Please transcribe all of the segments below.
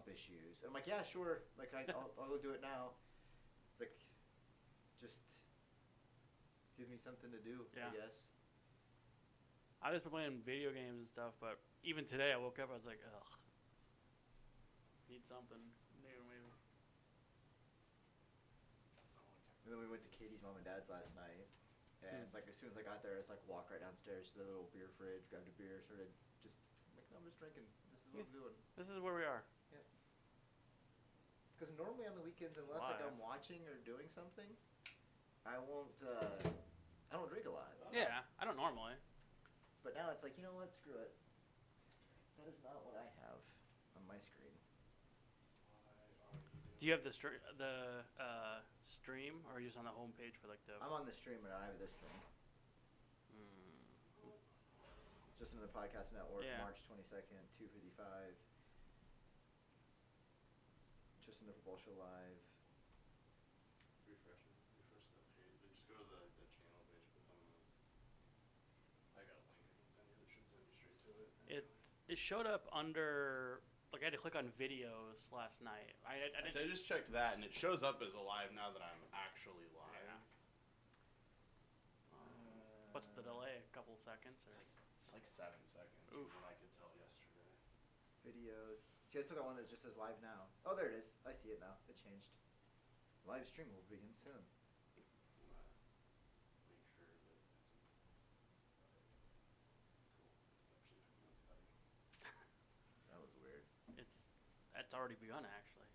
comp issues. And I'm like, yeah, sure. Like, I'll go do it now. It's like, just give me something to do, I guess. I was playing video games and stuff, but even today I woke up, I was like, ugh. Need something new, maybe. And then we went to Katie's mom and dad's last night. And, like, as soon as I got there, I just, like, walked right downstairs to the little beer fridge, grabbed a beer, started just, like, no, I'm just drinking. This is what I'm doing. This is where we are. Yeah. Because normally on the weekends, unless, like, I'm watching or doing something, I don't drink a lot. Yeah, I don't normally. But now it's like, you know what, screw it. That is not what I have on my screen. Do you have the stream, or are you just on the home page for like the? I'm on the stream and I have this thing. Just another podcast network. Yeah. March 22nd, 2:55. Just another football show live. Refresh that page. Just go to the channel page. I got a link I can send you that should send you straight to it. It showed up under. Like, I had to click on videos last night. So I just checked that, and it shows up as alive now that I'm actually live. Yeah. What's the delay? A couple seconds? Or? It's like 7 seconds. Oof. From what I could tell yesterday. Videos. See, I still got one that just says live now. Oh, there it is. I see it now. It changed. Live stream will begin soon. That was weird. It's already begun, actually.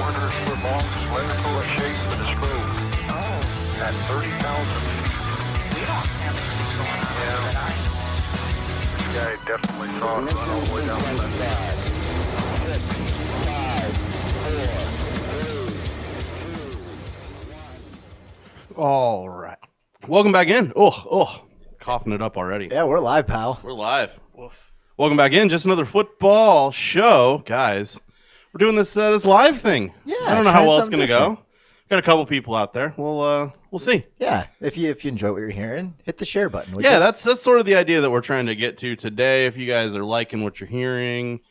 400-foot long spherical shape with a screw. Oh. At 30,000. We don't have anything going on over that eye. Yeah, I definitely saw it run all the way down the left. 6, 5, 4, 3, 2, 1. All right. Welcome back in. Coughing it up already. Yeah, we're live, pal. We're live. Woof. Welcome back in. Just another football show, guys. We're doing this live thing. Yeah, I don't know how trying well it's something going to go. Got a couple people out there. We'll see. Yeah, if you enjoy what you're hearing, hit the share button. would Yeah, you? that's sort of the idea that we're trying to get to today. If you guys are liking what you're hearing,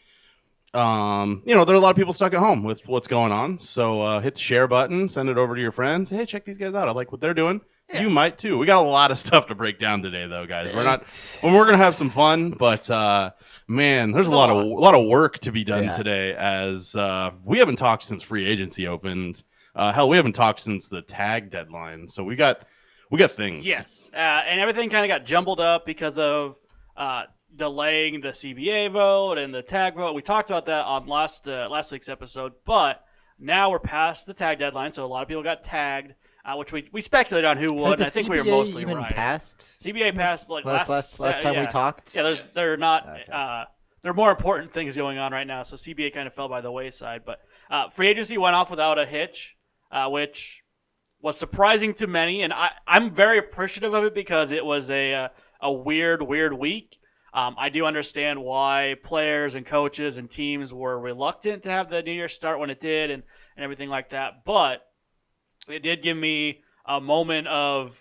there are a lot of people stuck at home with what's going on. So hit the share button, send it over to your friends. Hey, check these guys out. I like what they're doing. Yeah. You might too. We got a lot of stuff to break down today, though, guys. We're gonna have some fun, but man, there's a lot of work to be done today. As we haven't talked since free agency opened. Hell, we haven't talked since the tag deadline. So we got things. Yes, and everything kind of got jumbled up because of delaying the CBA vote and the tag vote. We talked about that on last week's episode, but now we're past the tag deadline, so a lot of people got tagged, which we speculated on who would. And I think we were mostly even right. Passed? CBA passed like last time we talked. Yeah, they're not. Okay. There are more important things going on right now, so CBA kind of fell by the wayside. But free agency went off without a hitch, which was surprising to many, and I'm very appreciative of it because it was a weird week. I do understand why players and coaches and teams were reluctant to have the New Year start when it did and everything like that. But it did give me a moment of,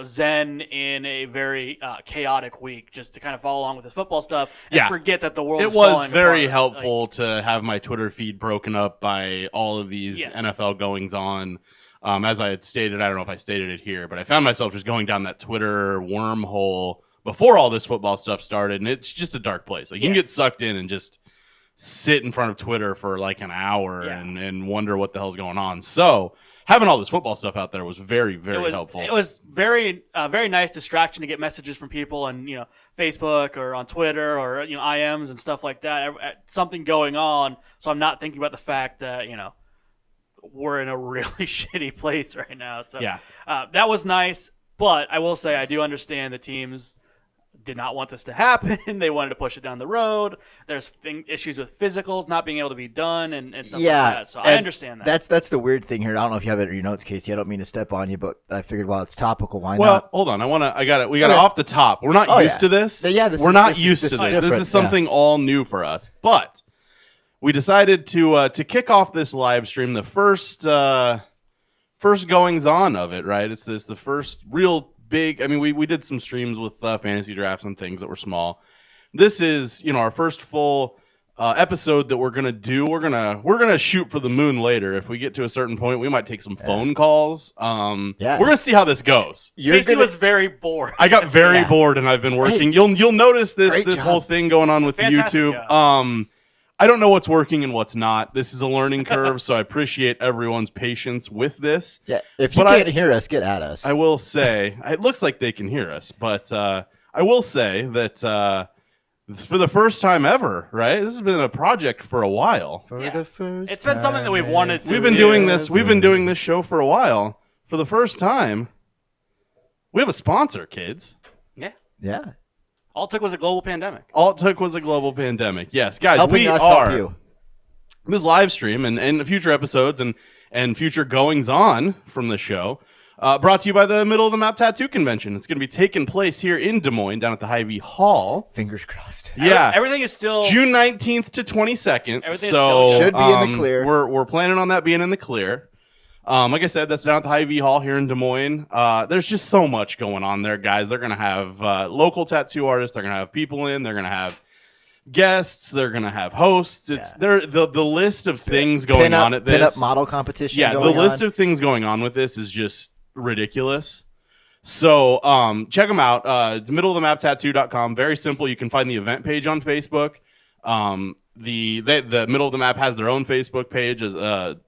zen in a very chaotic week, just to kind of follow along with the football stuff and forget that the world It was very helpful to have my Twitter feed broken up by all of these NFL goings on. As I had stated, I don't know if I stated it here, but I found myself just going down that Twitter wormhole before all this football stuff started, and it's just a dark place. Like you can get sucked in and just sit in front of Twitter for like an hour and wonder what the hell's going on. So having all this football stuff out there was very, very helpful. It was very nice distraction to get messages from people on Facebook or on Twitter or IMs and stuff like that. Something going on, so I'm not thinking about the fact that we're in a really shitty place right now. So that was nice, but I will say I do understand the teams did not want this to happen. They wanted to push it down the road. There's issues with physicals not being able to be done and stuff like that. So I understand that. That's the weird thing here. I don't know if you have it in your notes, Casey. I don't mean to step on you, but I figured while it's topical, why not? Well, hold on. We got it off the top. We're not used to this. We're not used to this. This is something all new for us. But we decided to kick off this live stream, the first goings on of it, right? It's the first real big. I mean, we did some streams with fantasy drafts and things that were small. This is our first full episode that we're gonna do. We're gonna shoot for the moon later. If we get to a certain point, we might take some phone calls. We're gonna see how this goes. Casey was very bored. I got very bored, and I've been working. Hey, you'll notice this whole thing going on with YouTube. Job. I don't know what's working and what's not. This is a learning curve, so I appreciate everyone's patience with this. Yeah, if you can't hear us, get at us. I will say, it looks like they can hear us, but I will say that for the first time ever, right? This has been a project for a while. It's been something that we've wanted to do. We've been doing this show for a while. For the first time, we have a sponsor, kids. Yeah. All it took was a global pandemic. Yes, guys, helping us help you. This live stream and future episodes and future goings on from the show brought to you by the Middle of the Map Tattoo Convention. It's going to be taking place here in Des Moines down at the Hy-Vee Hall. Fingers crossed. Yeah. Everything is still June 19th to 22nd. Should be in the clear. We're planning on that being in the clear. Like I said, that's down at the Hy-Vee Hall here in Des Moines. There's just so much going on there, guys. They're going to have local tattoo artists. They're going to have people in. They're going to have guests. They're going to have hosts. It's the list of things going on at this. Pin-up model competition. Yeah, the list of things going on with this is just ridiculous. So check them out. middleofthemaptattoo.com. Very simple. You can find the event page on Facebook. The Middle of the Map has their own Facebook page as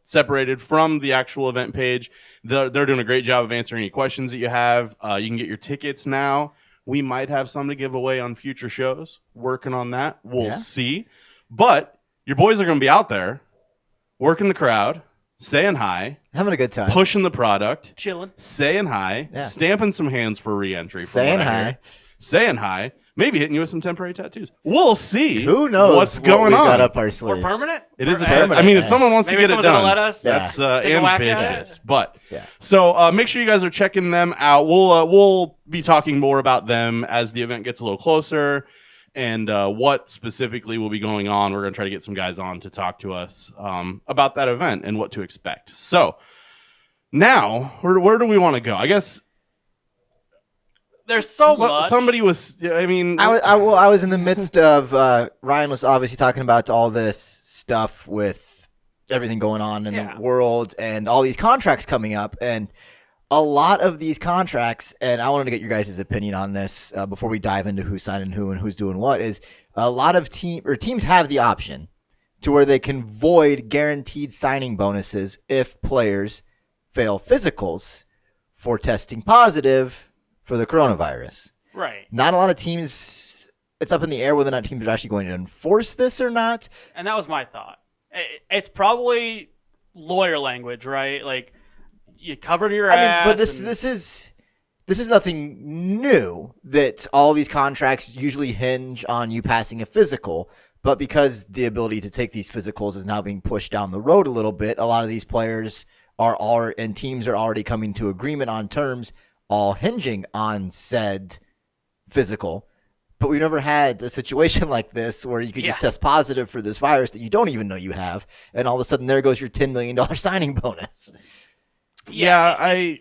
separated from the actual event page. They're doing a great job of answering any questions that you have. You can get your tickets now. We might have some to give away on future shows. Working on that. We'll see. But your boys are going to be out there working the crowd, saying hi, Having a good time. pushing the product, Chilling. saying hi, Yeah. stamping some hands for re-entry. from Saying what I hi. hear. Saying hi. Maybe hitting you with some temporary tattoos. We'll see. Who knows what's what going we on? got up our Or sleeves? permanent? It is a Permanent, I mean, if yeah. someone wants Maybe to get it someone's gonna done, let us that's take a whack at it. ambitious. But Yeah. so make sure you guys are checking them out. We'll be talking more about them as the event gets a little closer, and what specifically will be going on. We're gonna try to get some guys on to talk to us about that event and what to expect. So now, where do we want to go? I guess There's so much. somebody was. I mean, I was in the midst of Ryan was obviously talking about all this stuff with everything going on in Yeah. the world and all these contracts coming up, and a lot of these contracts, and I wanted to get your guys' opinion on this before we dive into who's signing who and who's doing what, is a lot of teams have the option to where they can void guaranteed signing bonuses if players fail physicals for testing positive for the coronavirus. Right. Not a lot of teams, it's up in the air whether or not teams are actually going to enforce this or not. And that was my thought. It's probably lawyer language, right? Like, you covered your ass. But and- this is nothing new, that all these contracts usually hinge on you passing a physical. But because the ability to take these physicals is now being pushed down the road a little bit, a lot of these players and teams are already coming to agreement on terms, all hinging on said physical. But we've never had a situation like this where you could just Yeah. test positive for this virus that you don't even know you have, and all of a sudden there goes your $10 million signing bonus. Yeah, I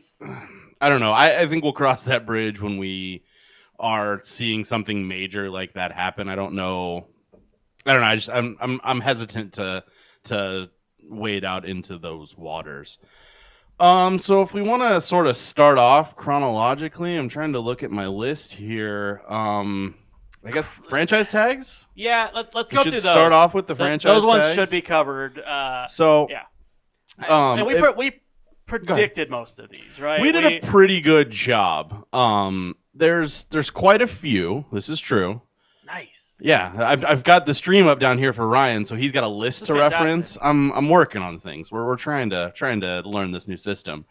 don't know. I think we'll cross that bridge when we are seeing something major like that happen. I don't know. I'm hesitant to wade out into those waters. So if we want to sort of start off chronologically, I'm trying to look at my list here. I guess franchise tags. Yeah, let's We go should through those. start off with the franchise Those ones tags. should be covered. So yeah. um, And we predicted most of these, right? we did a pretty good job. There's quite a few. This is true. nice. Yeah, I've got the stream up down here for Ryan, so he's got a list This to is fantastic. reference. I'm working on things. We're trying to learn this new system.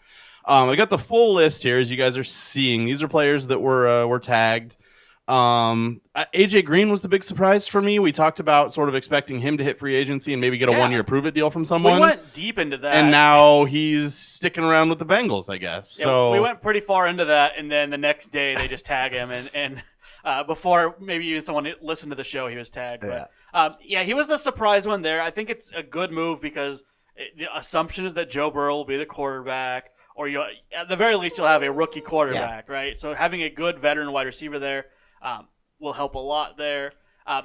I got the full list here, as you guys are seeing. These are players that were tagged. AJ Green was the big surprise for me. We talked about sort of expecting him to hit free agency and maybe get a Yeah. 1-year prove it deal from We someone. went deep into that. And now he's sticking around with the Bengals, I guess. Yeah, so we went pretty far into that, and then the next day they just tag him, and before maybe even someone listened to the show, he was tagged. But he was the surprise one there. I think it's a good move because the assumption is that Joe Burrow will be the quarterback, or at the very least you'll have a rookie quarterback, right? So having a good veteran wide receiver there will help a lot there.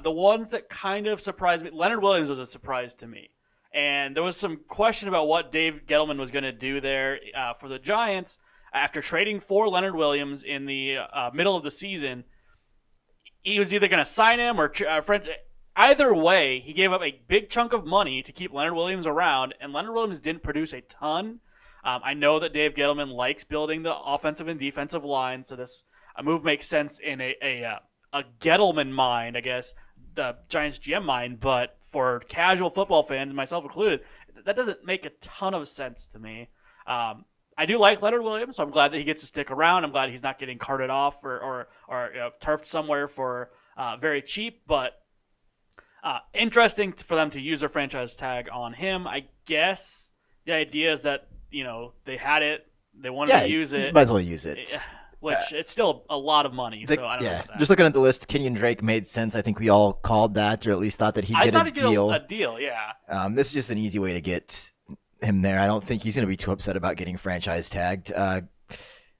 The ones that kind of surprised me, Leonard Williams was a surprise to me. And there was some question about what Dave Gettleman was going to do there for the Giants after trading for Leonard Williams in the middle of the season. He was either going to sign him or either way, he gave up a big chunk of money to keep Leonard Williams around, and Leonard Williams didn't produce a ton. I know that Dave Gettleman likes building the offensive and defensive line, so this move makes sense in a Gettleman mind, I guess, the Giants GM mind, but for casual football fans, myself included, that doesn't make a ton of sense to me. I do like Leonard Williams, so I'm glad that he gets to stick around. I'm glad he's not getting carted off or turfed somewhere for very cheap, but interesting for them to use their franchise tag on him. I guess the idea is that, they had it, they wanted to use it. Might as well use it. Which it's still a lot of money, so I don't know about that. Just looking at the list, Kenyon Drake made sense. I think we all called that, or at least thought that he'd I get thought a he'd deal. get a deal, yeah. This is just an easy way to get him there. I don't think he's going to be too upset about getting franchise tagged.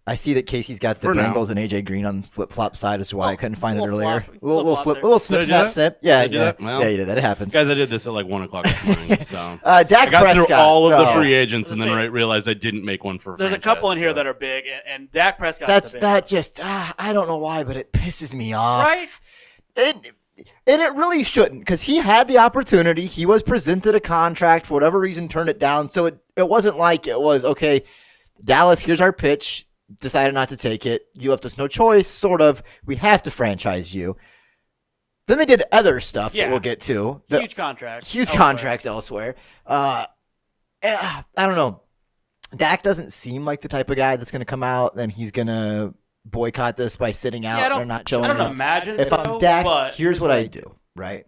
I see that Casey's got the For now. Bengals and AJ Green on flip-flop side, as to why I couldn't find it little earlier. flop- Little little flop flip, there. little Did I snip, do snap, that? snip. Yeah, Did I do that? Well, yeah, you did that. It happens. guys, I did this at like 1:00 this morning. So Dak I got Prescott. through all of the Oh. free agents and then Let's see. realized I didn't make one for. There's a couple in here that are big, and Dak Prescott's That's the big that one. just I don't know why, but it pisses me off. Right? And it really shouldn't, because he had the opportunity. He was presented a contract, for whatever reason, turned it down. So it wasn't like it was, okay, Dallas, here's our pitch, decided not to take it. You left us no choice, sort of. We have to franchise you. Then they did other stuff Yeah. that we'll get to. Huge contracts. Huge elsewhere. contracts elsewhere. I don't know. Dak doesn't seem like the type of guy that's going to come out and he's going to boycott this by sitting out or not showing I don't up. imagine If so, I'm Dak, but here's what I do, right?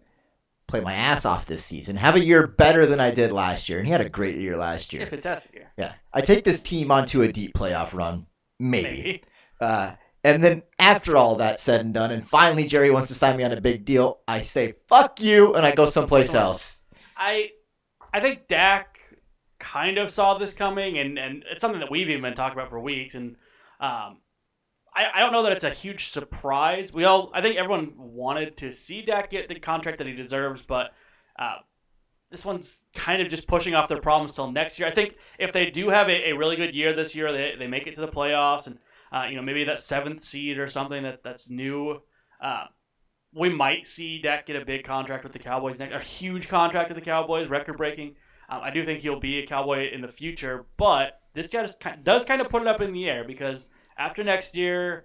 Play my ass off this season. Have a year better than I did last year. And he had a great year last yeah, year. fantastic year. Yeah. I take this team onto a deep playoff run. Maybe. And then after all that said and done, and finally Jerry wants to sign me on a big deal, I say, fuck you, and I go someplace else. I think Dak kind of saw this coming, and it's something that we've even been talking about for weeks. And I don't know that it's a huge surprise. I think everyone wanted to see Dak get the contract that he deserves, but this one's kind of just pushing off their problems till next year. I think if they do have a really good year this year, they make it to the playoffs, and maybe that 7th seed or something that's new. We might see Dak get a big contract with the Cowboys next, a huge contract with the Cowboys, record-breaking. I do think he'll be a Cowboy in the future, but this guy does kind of put it up in the air because after next year,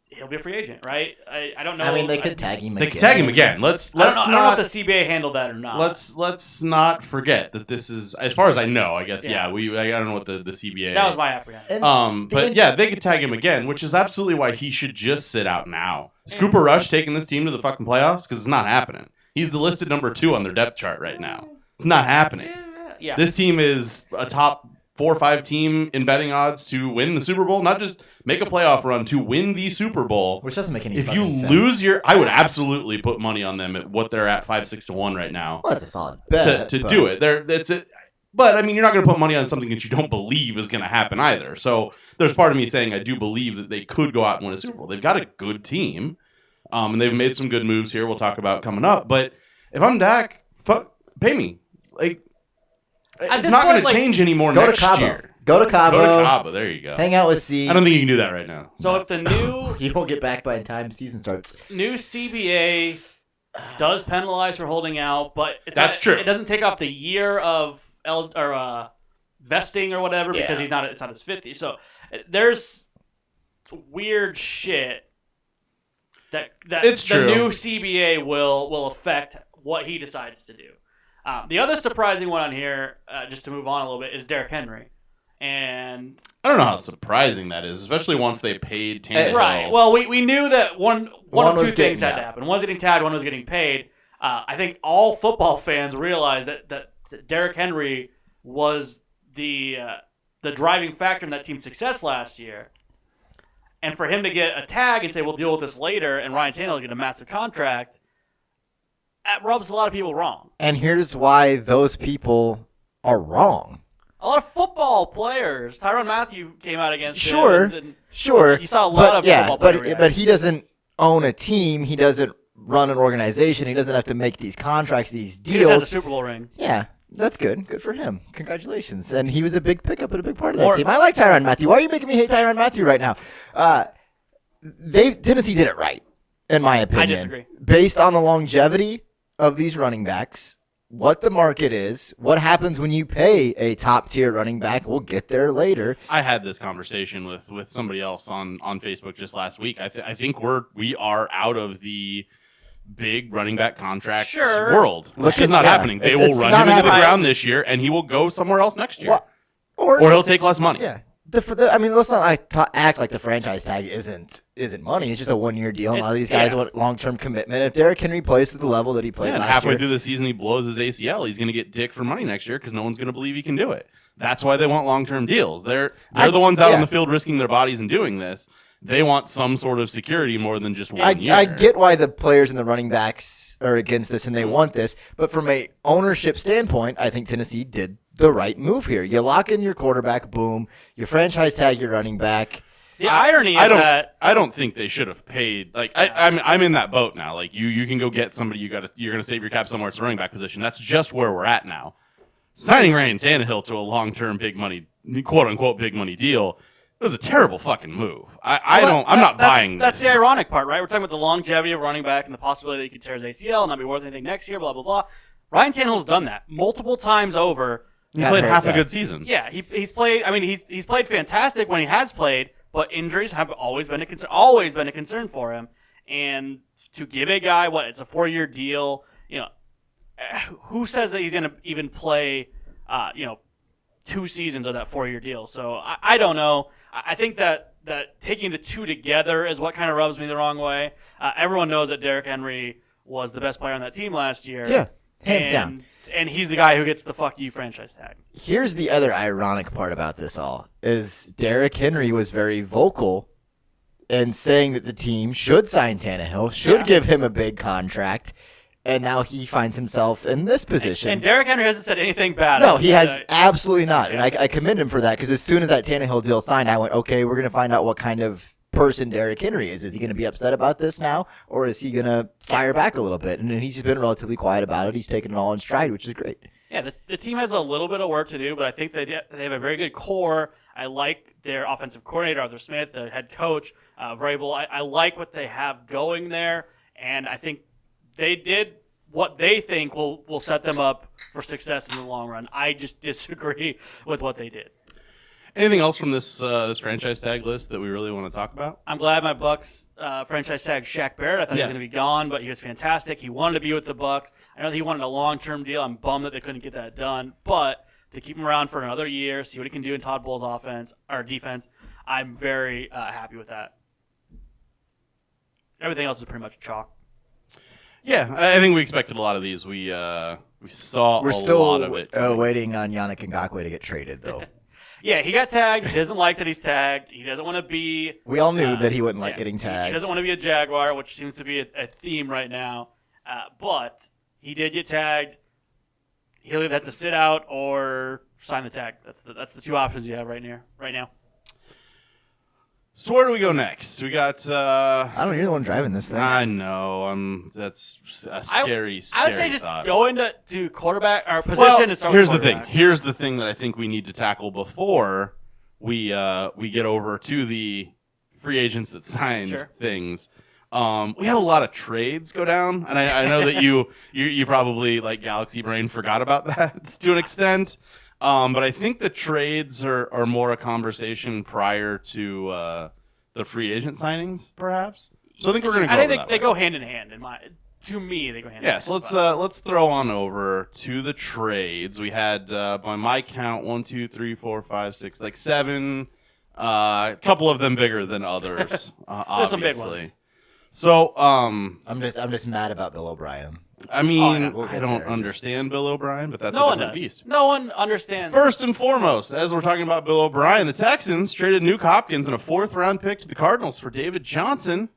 he'll be a free agent, right? I don't know. I mean, they could tag him again. They could tag him again. I don't know if the CBA handled that or not. Let's not forget that this is, as far as I know, I guess. Yeah, I don't know what the CBA. That was my apprehension. But yeah, they could tag him again, which is absolutely why he should just sit out now. Is Cooper Rush taking this team to the fucking playoffs? Because it's not happening. He's the listed number 2 on their depth chart right now. It's not happening. Yeah. This team is a top 4 or 5 team in betting odds to win the Super Bowl, not just make a playoff run, to win the Super Bowl. Which doesn't make any If you fucking sense. lose I would absolutely put money on them at what they're at 5-6 to 1 right now. Well, that's a solid bet. To do it. But I mean, you're not going to put money on something that you don't believe is going to happen either. So there's part of me saying I do believe that they could go out and win a Super Bowl. They've got a good team, and they've made some good moves here. We'll talk about coming up. But if I'm Dak, pay me. Like, it's not going to change anymore go next to Cabo. year. Go to Cabo. Go to Cabo. There you go. Hang out with C. I don't think you can do that right now. So if the new You won't get back by the time season starts. new CBA does penalize for holding out, but That's true. It doesn't take off the year of vesting or whatever because Yeah. it's not his 50th. So there's weird shit that It's the true. new CBA will affect what he decides to do. The other surprising one on here, just to move on a little bit, is Derrick Henry. And I don't know how surprising that is, especially once they paid Tannehill. right. Well, we knew that one of two was things getting- had to happen. One was getting tagged, one was getting paid. I think all football fans realized that Derrick Henry was the driving factor in that team's success last year. And for him to get a tag and say, we'll deal with this later, and Ryan Tannehill get a massive contract, that rubs a lot of people wrong. And here's why those people are wrong. A lot of football players. Tyrann Mathieu came out against Sure. him. And Sure. You saw a lot of football player but he doesn't own a team. He doesn't run an organization. He doesn't have to make these contracts, these he just has a deals. Super Bowl ring. Yeah, that's good. Good for him. Congratulations. And he was a big pickup and a big part of that Or- team. I like Tyrann Mathieu. Why are you making me hate Tyrann Mathieu right now? Tennessee did it right, in my opinion. disagree. Based on the longevity of these running backs, what the market is, what happens when you pay a top-tier running back. We'll get there later. I had this conversation with somebody else on Facebook just last week. I think we are out of the big running back contract Sure. world, which Look is at- not yeah, happening. They it's- will it's run not him into the happening. ground this year, and he will go somewhere else next year, Well, or he'll take less money. Yeah. I mean, let's not act like the franchise tag isn't money. It's just a 1-year deal. And a lot of these guys want long-term commitment. If Derrick Henry plays at the level that he played Yeah, and last halfway year, through the season, he blows his ACL. He's going to get dick for money next year because no one's going to believe he can do it. That's why they want long-term deals. They're the ones out on the field risking their bodies and doing this. They want some sort of security more than just 1 year. I get why the players and the running backs are against this and they want this, but from a ownership standpoint, I think Tennessee did the right move here. You lock in your quarterback, boom. You franchise tag your running back. The irony is that I don't think they should have paid. Like I'm in that boat now. Like you can go get somebody. You're gonna save your cap somewhere. It's the running back position. That's just where we're at now. Signing Ryan Tannehill to a long-term big money, quote unquote big money deal, was a terrible fucking move. I'm not buying this. That's the ironic part, right? We're talking about the longevity of running back and the possibility that he could tear his ACL and not be worth anything next year, blah, blah, blah. Ryan Tannehill's done that multiple times over. He Got played hurt, half a yeah. good season. Yeah, he's played. I mean, he's played fantastic when he has played, but injuries have always been a concern for him. And to give a guy it's a 4-year deal, who says that he's going to even play 2 seasons of that 4-year deal. So I don't know. I think that taking the two together is what kind of rubs me the wrong way. Everyone knows that Derrick Henry was the best player on that team last year. Yeah, hands down. And he's the guy who gets the fuck you franchise tag. Here's the other ironic part about this all is Derrick Henry was very vocal in saying that the team should sign Tannehill, should give him a big contract, and now he finds himself in this position. And Derrick Henry hasn't said anything bad. No, he has absolutely not. And I commend him for that because as soon as that Tannehill deal signed, I went, okay, we're going to find out what kind of person Derrick Henry is. Is he going to be upset about this now, or is he going to fire back a little bit? And he's just been relatively quiet about it. He's taken it all in stride, which is great. Yeah, the team has a little bit of work to do, but I think they have a very good core. I like their offensive coordinator, Arthur Smith, the head coach, Vrabel. I like what they have going there, and I think they did what they think will set them up for success in the long run. I just disagree with what they did. Anything else from this franchise tag list that we really want to talk about? I'm glad my Bucks franchise tag Shaq Barrett. I thought he was going to be gone, but he was fantastic. He wanted to be with the Bucks. I know that he wanted a long-term deal. I'm bummed that they couldn't get that done, but to keep him around for another year, see what he can do in Todd Bowles' offense or defense, I'm very happy with that. Everything else is pretty much chalk. Yeah, I think we expected a lot of these. We saw We're a still lot of it. waiting on Yannick Ngakoue to get traded, though. Yeah, he got tagged. He doesn't like that he's tagged. He doesn't want to be... We all knew that he wouldn't like getting tagged. He doesn't want to be a Jaguar, which seems to be a theme right now. But he did get tagged. He'll either have to sit out or sign the tag. That's the two options you have right now. So where do we go next? We got... I don't know. You're the one driving this thing. I know. That's a scary I would say just thought. go into quarterback or position Well, and start here's with the thing. quarterback. Here's the thing that I think we need to tackle before we get over to the free agents that signed things. We had a lot of trades go down, and I know that you probably, like Galaxy Brain, forgot about that to an extent. But I think the trades are more a conversation prior to the free agent signings, perhaps. So I think we're going to go. I think they go hand in hand. To me, they go hand in hand. Yeah, so let's throw on over to the trades. We had, by my count, 1, 2, 3, 4, 5, 6, like 7. A couple of them bigger than others. Obviously. There's some big ones. So, I'm just mad about Bill O'Brien. I mean, we'll I get don't there. understand Bill O'Brien, but that's No a one different does. beast. No one understands. First and foremost, as we're talking about Bill O'Brien, the Texans traded Nuke Hopkins and a 4th-round pick to the Cardinals for David Johnson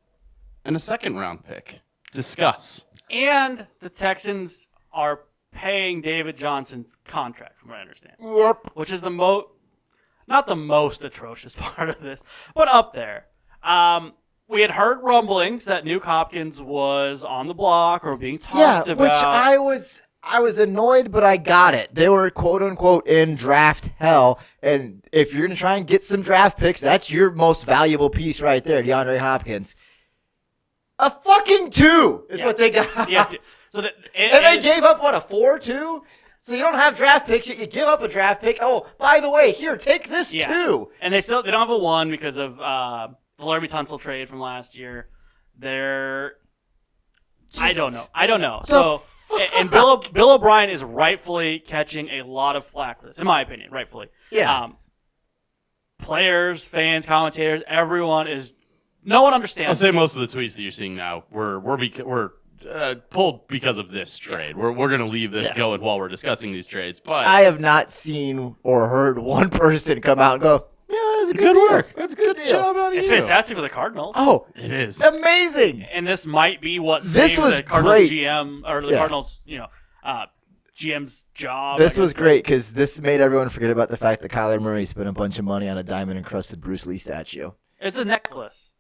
and a 2nd-round pick. Discuss. And the Texans are paying David Johnson's contract, from what I understand. Yep. Which is not the most atrocious part of this, but up there. We had heard rumblings that Nuke Hopkins was on the block or being talked about. Which I was annoyed, but I got it. They were quote unquote in draft hell, and if you're gonna try and get some draft picks, that's your most valuable piece right there, DeAndre Hopkins. A fucking 2 is what they got. Yeah, so and they gave up a 4 too. So you don't have draft picks, you give up a draft pick. Oh, by the way, here, take this too. And they don't have a 1 because of the Laremy Tunsil trade from last year. I don't know. So and Bill O'Brien is rightfully catching a lot of flack for this, in my opinion, rightfully. Yeah. Players, fans, commentators, no one understands. I'll say most of the tweets that you're seeing now were pulled because of this trade. We're going to leave this going while we're discussing these trades. But I have not seen or heard one person come out and go, yeah, that's a good work. That's a good deal. job out of It's you. fantastic for the Cardinals. Oh, It is. amazing. And this might be what This saves was the Cardinals great. GM or the Yeah. Cardinals, GM's job. This I was guess. great because this made everyone forget about the fact that Kyler Murray spent a bunch of money on a diamond-encrusted Bruce Lee statue. It's a necklace.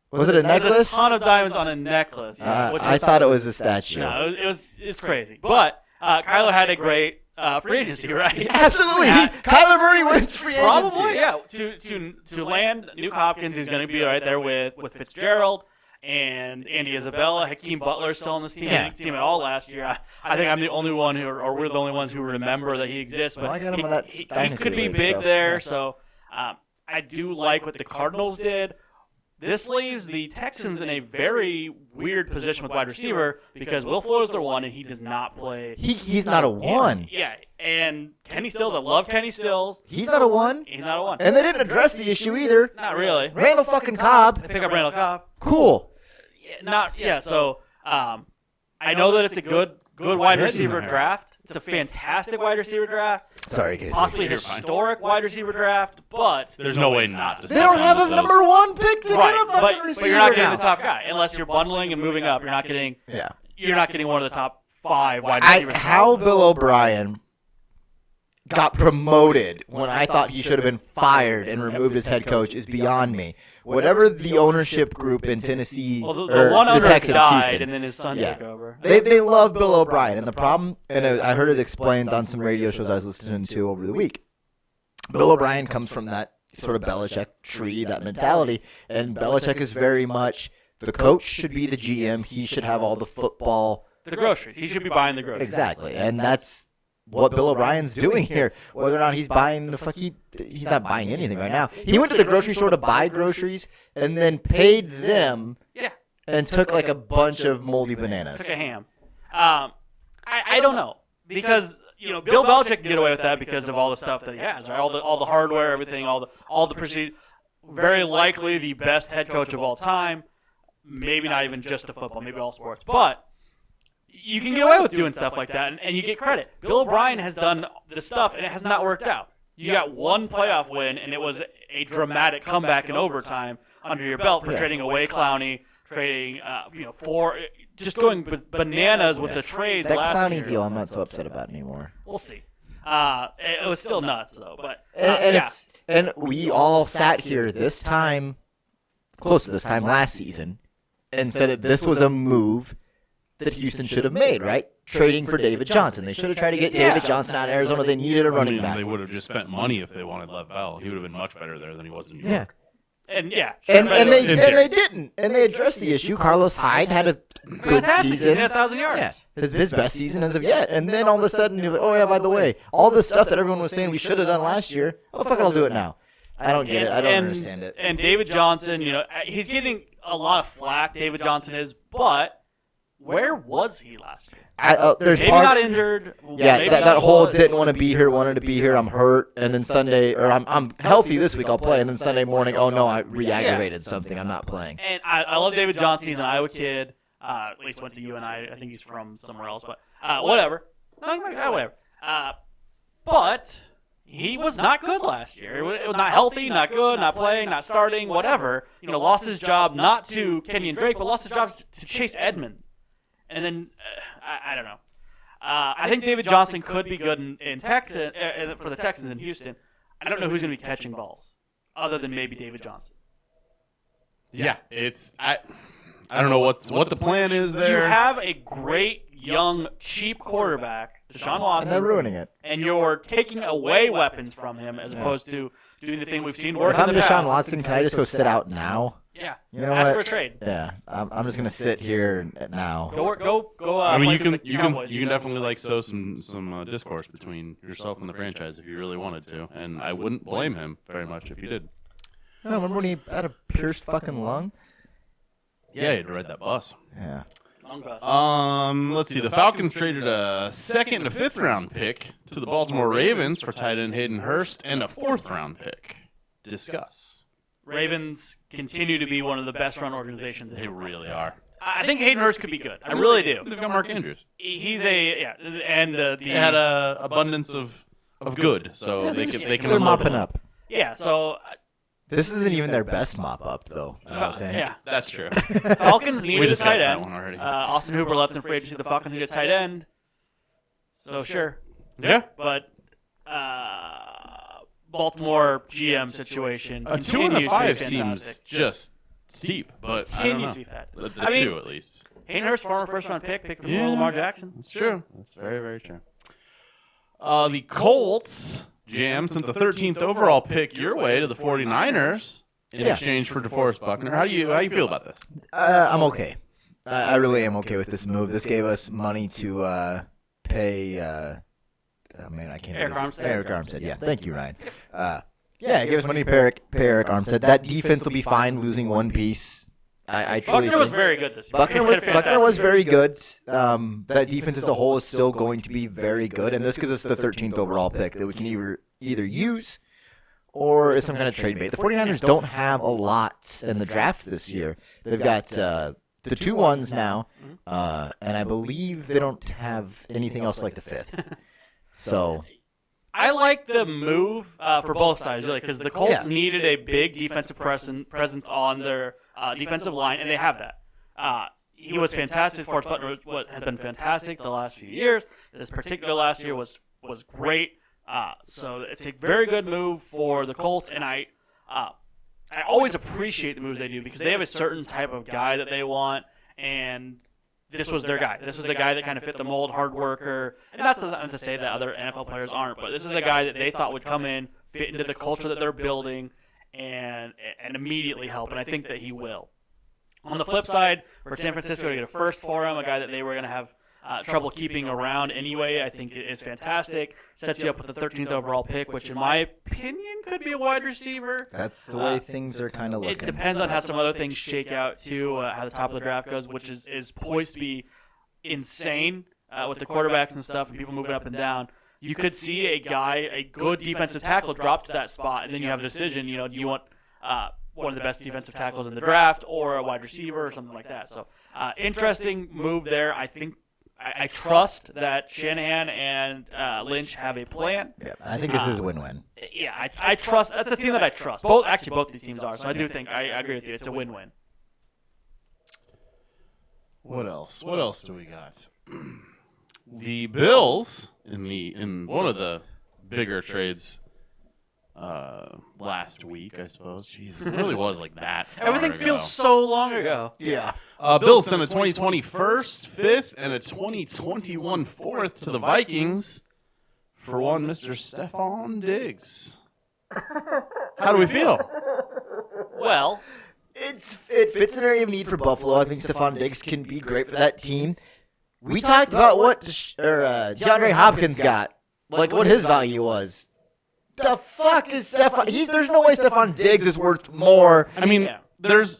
Was it a There's necklace? a ton of diamonds on a necklace. which I is- thought it was a statue. No, it's crazy. But Kyler had a great free agency, right? Absolutely. Kyler Murray wins free agency. Probably, yeah. To land Nuke Hopkins, he's going to be right there with Fitzgerald and Andy Isabella. Hakeem Butler still on this team. I didn't see him at all last year. I think I'm the only one or we're the only ones who remember that he exists. But Well, I got him on that he dynasty could be league, big so, there. yeah. So I do like what the Cardinals did. this leaves the Texans in a very weird position with wide receiver because Will Fuller's their one, and he does not play. He's not a one. Yeah, and Kenny Stills, I love Kenny Stills. He's not a one. He's not a one. And they didn't address the issue either. Not really. Randall fucking Cobb. Pick up Randall Cobb. Cool. So I know that it's a good wide receiver draft. It's a fantastic wide receiver draft. Sorry, Casey. Possibly You're fine. historic wide receiver draft, but There's no way not to. They don't have a number one pick to right, get a fucking but receiver you're not getting now. the top guy unless you're bundling and moving up. You're not getting one of the top 5 wide receivers. How Bill O'Brien got promoted when I thought he should have been fired and removed as head coach is beyond me. Whatever the ownership group in Tennessee Well, or the one the owner Texans, died, Houston, and then his son Yeah. took over. they love Bill O'Brien, and the problem, and I heard it explained on some radio shows I was listening to over the week. Bill O'Brien comes from that sort of Belichick tree, that mentality, and Belichick is very much the coach should be the GM. He should have all the football. The groceries. He should be buying the groceries. Exactly, and that's what Bill O'Brien's doing here. Whether or not he's buying he's not buying anything right now. He went to the grocery store to buy groceries and then paid them Yeah. and took like a bunch of moldy bananas. Took a ham. I don't know because Bill Belichick can get away with that because of all the stuff that he has, right? All the hardware, everything, all the procedure. Very likely the best head coach of all time. Maybe not even just the football, maybe all sports, but you can get away with doing stuff like that, and you get credit. Bill O'Brien has done the stuff, and it has not worked out. You got one playoff win, and it was a dramatic comeback in overtime under your belt for trading away Clowney, trading just going bananas with the trades That last year. Clowney deal, I'm not so upset about anymore. We'll see. It was still nuts though, but And we all sat here this time, close to this time last season, and said that this was a move that Houston should have made, right? Trading for David Johnson. They should have tried to get David Johnson out of Arizona. They needed a running back. They would have just spent money if they wanted Lev Bell. He would have been much better there than he was in New Yeah. York. And they didn't. And they addressed the issue. Carlos Hyde had a good fantastic season. season, 1,000 yards. Yeah, his best season as of yet. And then all of a sudden, you're like, oh yeah, by the way, all this stuff that everyone was saying we should have done last year, oh fuck it, I'll do it now. I don't get it. I don't understand it. And David Johnson, he's getting a lot of flack. David Johnson is, but where was he last year? There's Maybe part, not injured. Yeah, maybe that whole was. didn't want to be here, wanted to be here. I'm hurt, and then Sunday, or I'm healthy this week. I'll play, and then Sunday morning, oh no, I re-aggravated something. I'm not playing. And I love David Johnson. He's an Iowa kid. At least went to UNI. I think he's from somewhere else, but whatever. Whatever. But he was not good last year. It was not healthy, not good, not playing, not starting, whatever. Lost his job not to Kenyon Drake, but lost his job to Chase Edmonds. And then I don't know. I think David Johnson could be good in Texas for the Texans in Houston. I don't know who's going to be catching balls other than maybe David Johnson. Yeah, I don't know what the plan is there. You have a great young cheap quarterback, Deshaun Watson, And they're ruining it. and you're taking away weapons from him as opposed to doing the thing we've seen work If I'm in the Deshaun past. Watson, can I just go sit out now? Yeah, You know ask what? for a trade. Yeah, I'm just gonna sit here now. Go work. Go. I mean, play for the Cowboys. you can definitely sow some discourse between yourself and the franchise if you really wanted to, and I wouldn't blame him very much if you did. Oh, remember when he had a pierced fucking lung? Yeah, you had to ride that bus. Yeah. Long bus. Let's see. The Falcons traded a 2nd and a 5th round pick to the Baltimore Ravens for tight end Hayden Hurst and a 4th round pick. Discuss. Ravens continue to be one of the best run organizations. They really are. I think Hayden Hurst could be good. I really do. They've got Mark Andrews. He's and They had a abundance of good, so they can They're win mopping multiple. up. yeah. So This isn't even their best mop up, though. I don't think. yeah, That's true. Falcons We needed a discussed tight that end. one already. Austin Hooper left in free agency. The Falcons need a tight end. So sure, Yeah. but Baltimore GM situation. A 2 and a continues to be 5 seems fantastic. just steep, but I don't Continues know. to be bad. The I mean, 2 at least. Hayden Hurst, former first-round pick before Yeah. Lamar Jackson. That's true. That's very, very true. The Colts, Jam, sent the 13th overall pick your way to the 49ers in exchange for DeForest Buckner. How do you feel about this? I'm okay. I really am okay with this move. This gave us money to pay. Oh man, I can't. Eric believe- Armstead. Eric Armstead. Yeah, thank you, Ryan. Yeah, give us money to pay Eric Armstead. That defense will be fine losing one piece. I truly Buckner was think- very good this year. Buckner He was, had a fantastic Buckner was year. very good. That defense as a whole is still going to be very good, and this gives us the 13th overall pick that we can either use or as some kind of trade bait. The 49ers don't have a lot in the draft this year. They've got the 2-1s now, and I believe they don't have anything else like the 5th. So I like the move for both sides, really, because the Colts Yeah. needed a big defensive presence on their defensive line, and they have that. He was fantastic. Forrest Buckner has been fantastic the last few years. This particular last year was great. So it's a very good move for the Colts, and I always appreciate the moves they do because they have a certain type of guy that they want, and this was their guy. This was a guy that kind of fit the mold, hard worker. And not to say that other NFL players aren't, but this is a guy that they thought would come in, fit into the culture that they're building, and immediately help. And I think that he will. On the flip side, for San Francisco to get a first for him, a guy that they were going to have trouble keeping around anyway, I think it's fantastic. Sets you up with the 13th overall pick, which in my opinion could be a wide receiver. that's the way things are kind of looking. It depends on how some other things shake out too, how the top of the draft goes, which is poised to be insane with the quarterbacks and stuff and people moving up and down. You could see a good defensive tackle drop to that spot, and then you have a decision. Do you want one of the best defensive tackles in the draft or a wide receiver or something like that? So interesting move there. I think I trust that Shanahan and Lynch have a plan. Yeah, I think this is a win-win. Yeah, I trust. That's a team that I trust. Both these teams are. So I do think I agree with you. It's a win-win. What else? What else do we got? The Bills in one of the bigger trades last week, I suppose. Jesus, it really was like that. far Everything ago. feels so long ago. Yeah. Bills sent a 2020 first, fifth, and a 2021 fourth to the Vikings for one Mr. Stephon Diggs. How do we feel? Well, It fits an area of need for Buffalo. I think Stephon Diggs can be great for that team. We talked about what DeAndre Hopkins got, like what his value was. The fuck is Stephon? There's no way Stephon Diggs is worth more. I mean, Yeah.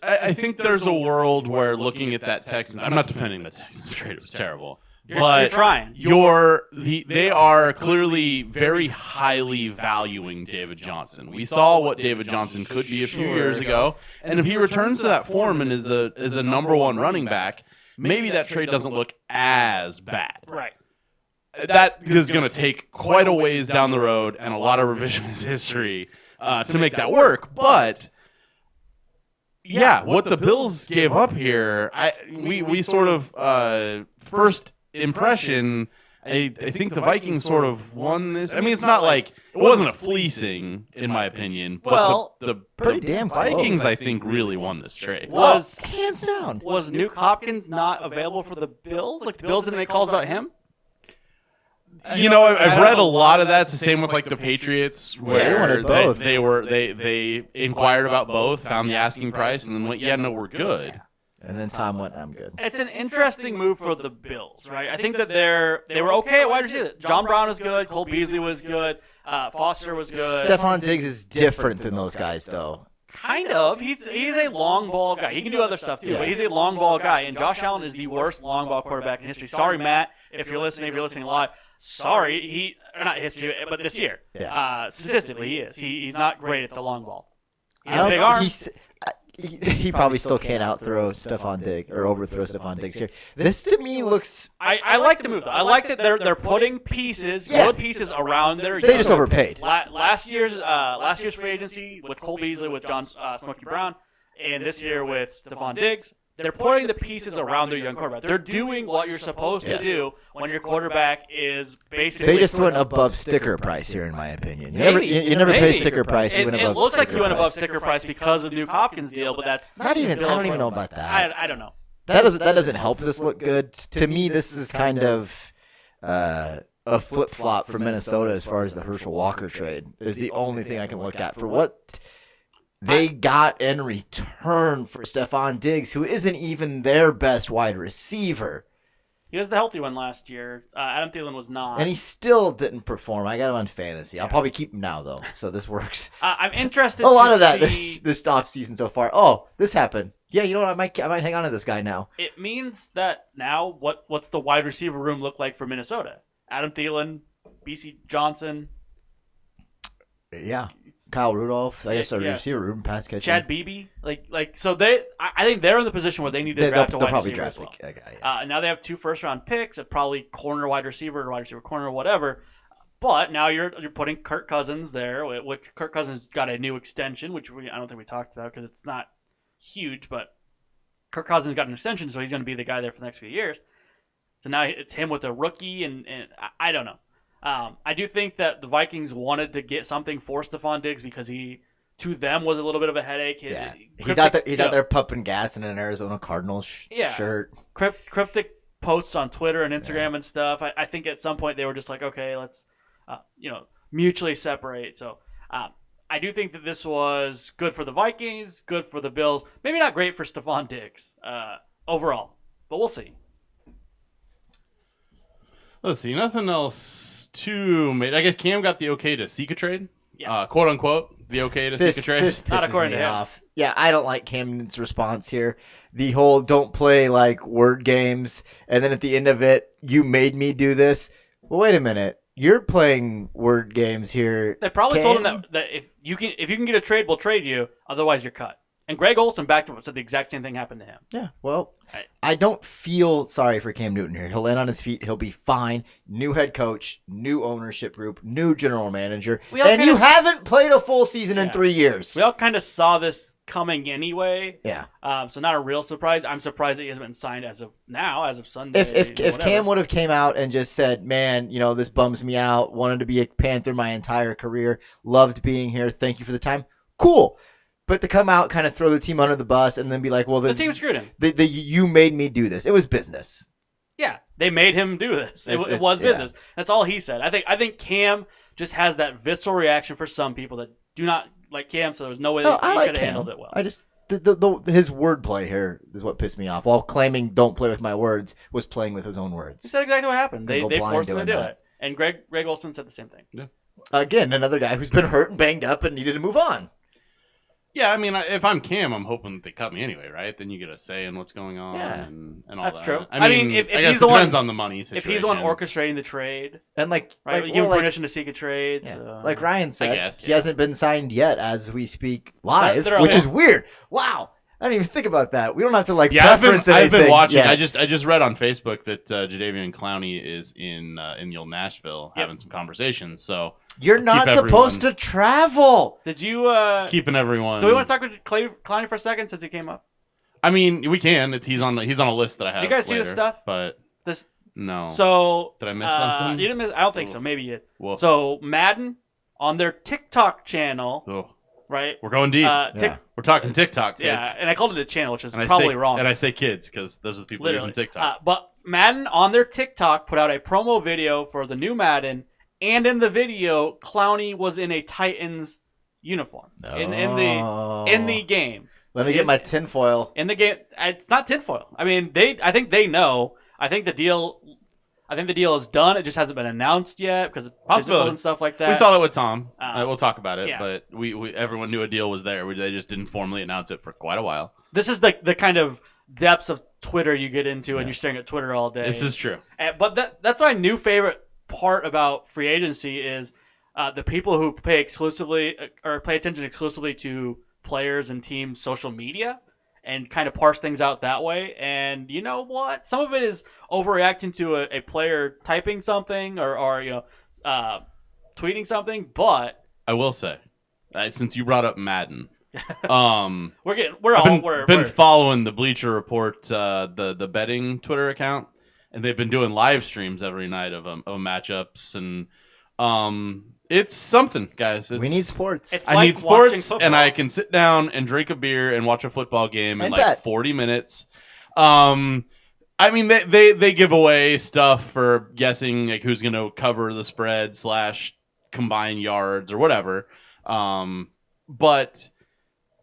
I think there's a world where looking at that Texans, I'm not defending the Texans trade, it was terrible. You're trying. They are clearly very highly valuing David Johnson. We saw what David Johnson could be a few years ago, and if he returns to that form and is a number one running back, maybe that trade doesn't look as bad. right. That is going to take quite a ways down the road and a lot of revisionist history to make that work. But yeah, what the Bills gave up here, we sort of first impression. I think the Vikings sort of won this. I mean, it's not like it wasn't a fleecing, in my opinion. But Well, the pretty damn close. Vikings, I think, really won this trade. Was Hands down. Nuke Hopkins not available for the Bills? Like the Bills didn't make calls about him? You know, I've read a lot of that. It's the same with like the Patriots, they where wanted both. they inquired about both, found the asking price, and then went, yeah, no, we're good. And then Tom went, I'm good. It's an interesting move for the Bills, right? I think that they were okay at wide receiver. John Brown was good. Cole Beasley was good. Foster was good. Stephon Diggs is different than those guys, though. Kind of. He's a long ball guy. He can do other stuff too, but he's a long ball guy. And Josh Allen is the worst long ball quarterback in history. Sorry, Matt, if you're listening live. Sorry, not history, but this year. Yeah. Statistically, he is. He's not great at the long ball. He I has don't- big arms. He probably still can't outthrow Stephon Diggs or overthrow Stephon Diggs here. This to me looks. I like the move though. I like that they're putting pieces, Yeah. good pieces around their. They just overpaid. Last year's free agency with Cole Beasley, with John Smokey Brown, and this year with Stephon Diggs. They're putting the pieces around their young quarterback. They're doing what you're supposed to Yes. do when your quarterback is basically. They just went above sticker price here, in my opinion. You never pay Maybe. sticker price. You It, went it above looks like sticker you went above price. sticker price because of Nuke Hopkins' deal, but that's Not even. I still don't even know about that. I don't know. That doesn't help this look good. To me, this is kind of a flip flop for Minnesota as far as the Herschel Walker trade. Is the only thing I can look at for what they got in return for Stephon Diggs, who isn't even their best wide receiver. He was the healthy one last year. Adam Thielen was not. And he still didn't perform. I got him on fantasy. I'll probably keep him now, though, so this works. I'm interested A lot to of that see... this off season so far. Oh, this happened. Yeah, you know what? I might hang on to this guy now. It means that now what's the wide receiver room look like for Minnesota? Adam Thielen, BC Johnson, Yeah, Kyle Rudolph. I guess our Yeah. receiver room, pass catching. Chad Beebe. So I think they're in the position where they need to They'll draft a wide probably receiver draft as well. a guy. Yeah. Now they have 2 first-round picks, probably corner, wide receiver corner, whatever. But now you're putting Kirk Cousins there, which Kirk Cousins got a new extension, which I don't think we talked about because it's not huge, but Kirk Cousins got an extension, so he's going to be the guy there for the next few years. So now it's him with a rookie, and I don't know. I do think that the Vikings wanted to get something for Stephon Diggs because he, to them, was a little bit of a headache. Yeah, he's out there pumping gas in an Arizona Cardinals shirt. Cryptic posts on Twitter and Instagram and stuff. I think at some point they were just like, okay, let's mutually separate. So I do think that this was good for the Vikings, good for the Bills. Maybe not great for Stephon Diggs overall, but we'll see. Let's see. Nothing else too made. I guess Cam got the okay to seek a trade. Yeah. Quote unquote, the okay to seek a trade. This Not pisses according me to him. off. Yeah, I don't like Camden's response here. The whole don't play like word games, and then at the end of it, you made me do this. Well, wait a minute. You're playing word games here. They probably told him Cam? that if you can get a trade, we'll trade you. Otherwise, you're cut. And Greg Olsen backed up and said the exact same thing happened to him. Yeah, well, Right. I don't feel sorry for Cam Newton here. He'll land on his feet. He'll be fine. New head coach, new ownership group, new general manager. We all And you kinda haven't played a full season in Yeah. 3 years. We all kind of saw this coming anyway. Yeah. So not a real surprise. I'm surprised that he hasn't been signed as of now, as of Sunday. If whatever. Cam would have came out and just said, man, this bums me out, wanted to be a Panther my entire career, loved being here, thank you for the time, cool. But to come out, kind of throw the team under the bus, and then be like, well, the team screwed him. You made me do this. It was business. Yeah, they made him do this. It If- was yeah. business. That's all he said. I think Cam just has that visceral reaction for some people that do not like Cam, so there's no way that I he like could have Cam. handled it well. I just his wordplay here is what pissed me off. While claiming "don't play with my words," was playing with his own He words. said exactly what happened. They go blind forced him to doing do that. it. And Greg Olsen said the same thing. Again, another guy who's been hurt and banged up and needed to move on. Yeah, I mean, if I'm Cam, I'm hoping that they cut me anyway, right? Then you get a say in what's going on Yeah. and all That's that. true. I mean, if I guess he's it the one- depends on the money If situation. he's the one orchestrating the trade, And right? like, You give him well, permission to seek a trade. Yeah. So. Like Ryan said, guess, he yeah. hasn't been signed yet as we speak live, They're- which yeah. is weird. Wow. I didn't even think about that. We don't have to Yeah, I've preference been anything. watching. Yeah. I just read on Facebook that Jadeveon Clowney is in the old Nashville having some conversations. So You're not supposed to travel. Did you? keeping everyone. Do we want to talk with Clowney for a second since he came up? I mean, we can. He's on a list that I have. Did you guys see this later, stuff? But This. no. So Did I miss something? You didn't miss. I don't think Oof. so. Maybe you did. Woof. So Madden on their TikTok channel, Oh, right? we're going deep. Tik- We're talking TikTok, kids. yeah, and I called it a channel, which is And probably I say, wrong. And I say kids because those are the people Literally. using TikTok. But Madden on their TikTok put out a promo video for the new Madden, and in the video, Clowney was in a Titans uniform in the game. Let me get my tinfoil. In the game, it's not tinfoil. I mean, I think they know. I think the deal is done. It just hasn't been announced yet because of digital Possibility. and stuff like that. We saw that with Tom. Uh, We'll talk about it. yeah. But we everyone knew a deal was there. They just didn't formally announce it for quite a while. This is the kind of depths of Twitter you get into when you're staring at Twitter all day. This is true. But that's my new favorite part about free agency is the people who pay attention exclusively to players and teams' social media and kind of parse things out that way. And you know what? Some of it is overreacting to a player typing something or tweeting something. But I will say, since you brought up Madden, we're I've been following the Bleacher Report, the betting Twitter account, and they've been doing live streams every night of matchups, and it's something, guys. We need sports. It's I like need sports, watching and I football. can sit down and drink a beer and watch a football game in And like bet. 40 minutes. I mean, they give away stuff for guessing like who's going to cover the spread / combine yards or whatever. But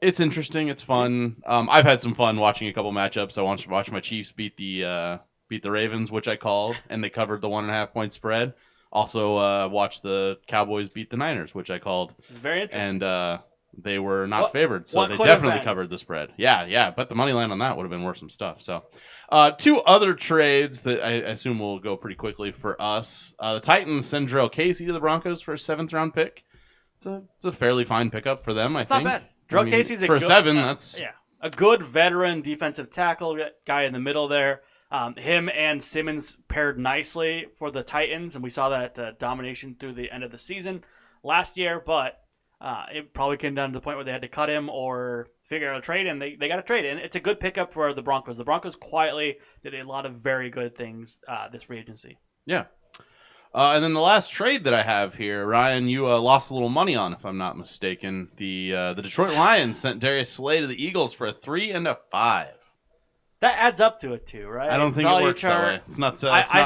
it's interesting. It's fun. I've had some fun watching a couple matchups. I want to watch my Chiefs beat the beat the Ravens, which I called, and they covered the 1.5-point spread. Also, watched the Cowboys beat the Niners, which I called, Very interesting. and they were not What- favored, so what they could have definitely been? covered the spread. Yeah, but the money line on that would have been worth some stuff. So, two other trades that I assume will go pretty quickly for us. The Titans send Jarrell Casey to the Broncos for a 7th-round pick. It's a fairly fine pickup for them, I It's think. not bad. Jarrell Casey's for a a good, 7, that's a good veteran defensive tackle guy in the middle there. Him and Simmons paired nicely for the Titans, and we saw that domination through the end of the season last year, but it probably came down to the point where they had to cut him or figure out a trade, and they got a trade. And it's a good pickup for the Broncos. The Broncos quietly did a lot of very good things this free agency. Yeah. And then the last trade that I have here, Ryan, you lost a little money on, if I'm not mistaken. The Detroit Lions sent Darius Slay to the Eagles for a 3 and a 5. That adds up to it too, right? I don't think it Value works that chart. way. It's not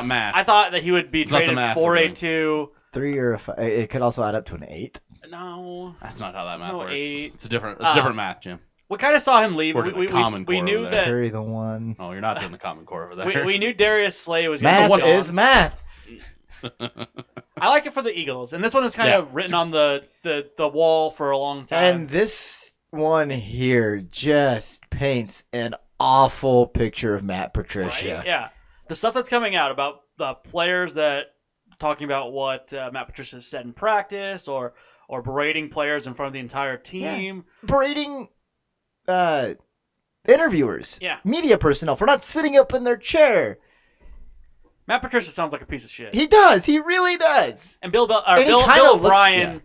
math. I thought that he would be It's not the traded math for we're a doing. 2. 3 or a 5. It could also add up to an 8. No. That's not how that math no works. 8. It's different math, Jim. We kind of saw him leave. We're doing the Common we Core knew over there. that Carry the 1. Oh, you're not doing the Common Core over there. we knew Darius Slay was going Math to be is math. I like it for the Eagles, and this one is kind Yeah. of written on the wall for a long time. And this one here just paints an awful picture of Matt Patricia. Right? Yeah, the stuff that's coming out about the players that talking about what Matt Patricia said in practice, or berating players in front of the entire team. Berating interviewers, Yeah. media personnel for not sitting up in their chair. Matt Patricia sounds like a piece of shit. He does. He really does. And Bill And he Bill kinda looks- O'Brien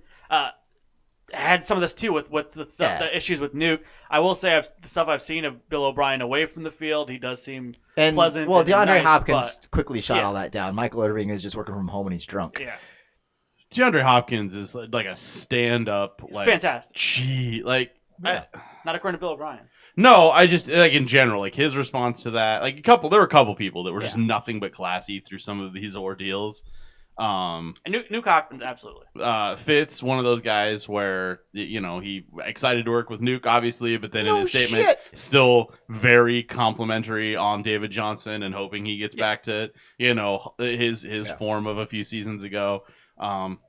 had some of this too with the stuff, Yeah. the issues with Nuke. I will say the stuff I've seen of Bill O'Brien away from the field, he does seem And pleasant. well, and DeAndre nice, Hopkins quickly shot Yeah. all that down. Michael Irving is just working from home and he's drunk. but, yeah, DeAndre Hopkins is like a stand-up, like fantastic. Not according to Bill O'Brien. No, I just like in general, like his response to that. Like there were a couple people that were just nothing but classy through some of these ordeals. And Nuke Hopkins, absolutely. Fitz, one of those guys where he excited to work with Nuke, obviously, but then in No his statement, shit. still very complimentary on David Johnson and hoping he gets back to his form of a few seasons ago. Matt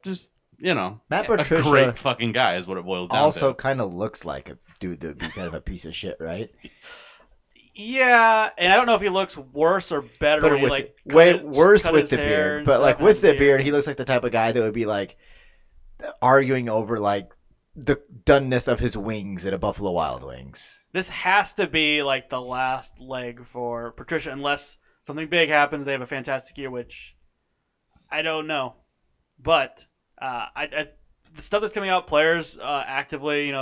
a Patricia great fucking guy is what it boils down also to. kind of looks like a dude that would be kind of a piece of shit, right? Yeah, and I don't know if he looks worse or better. But when he, with like, way cut worse cut with his the hair beard. and But stuff like and with the beard. beard, he looks like the type of guy that would be like arguing over like the doneness of his wings at a Buffalo Wild Wings. This has to be like the last leg for Patricia, unless something big happens. They have a fantastic year, which I don't know. But the stuff that's coming out, players actively,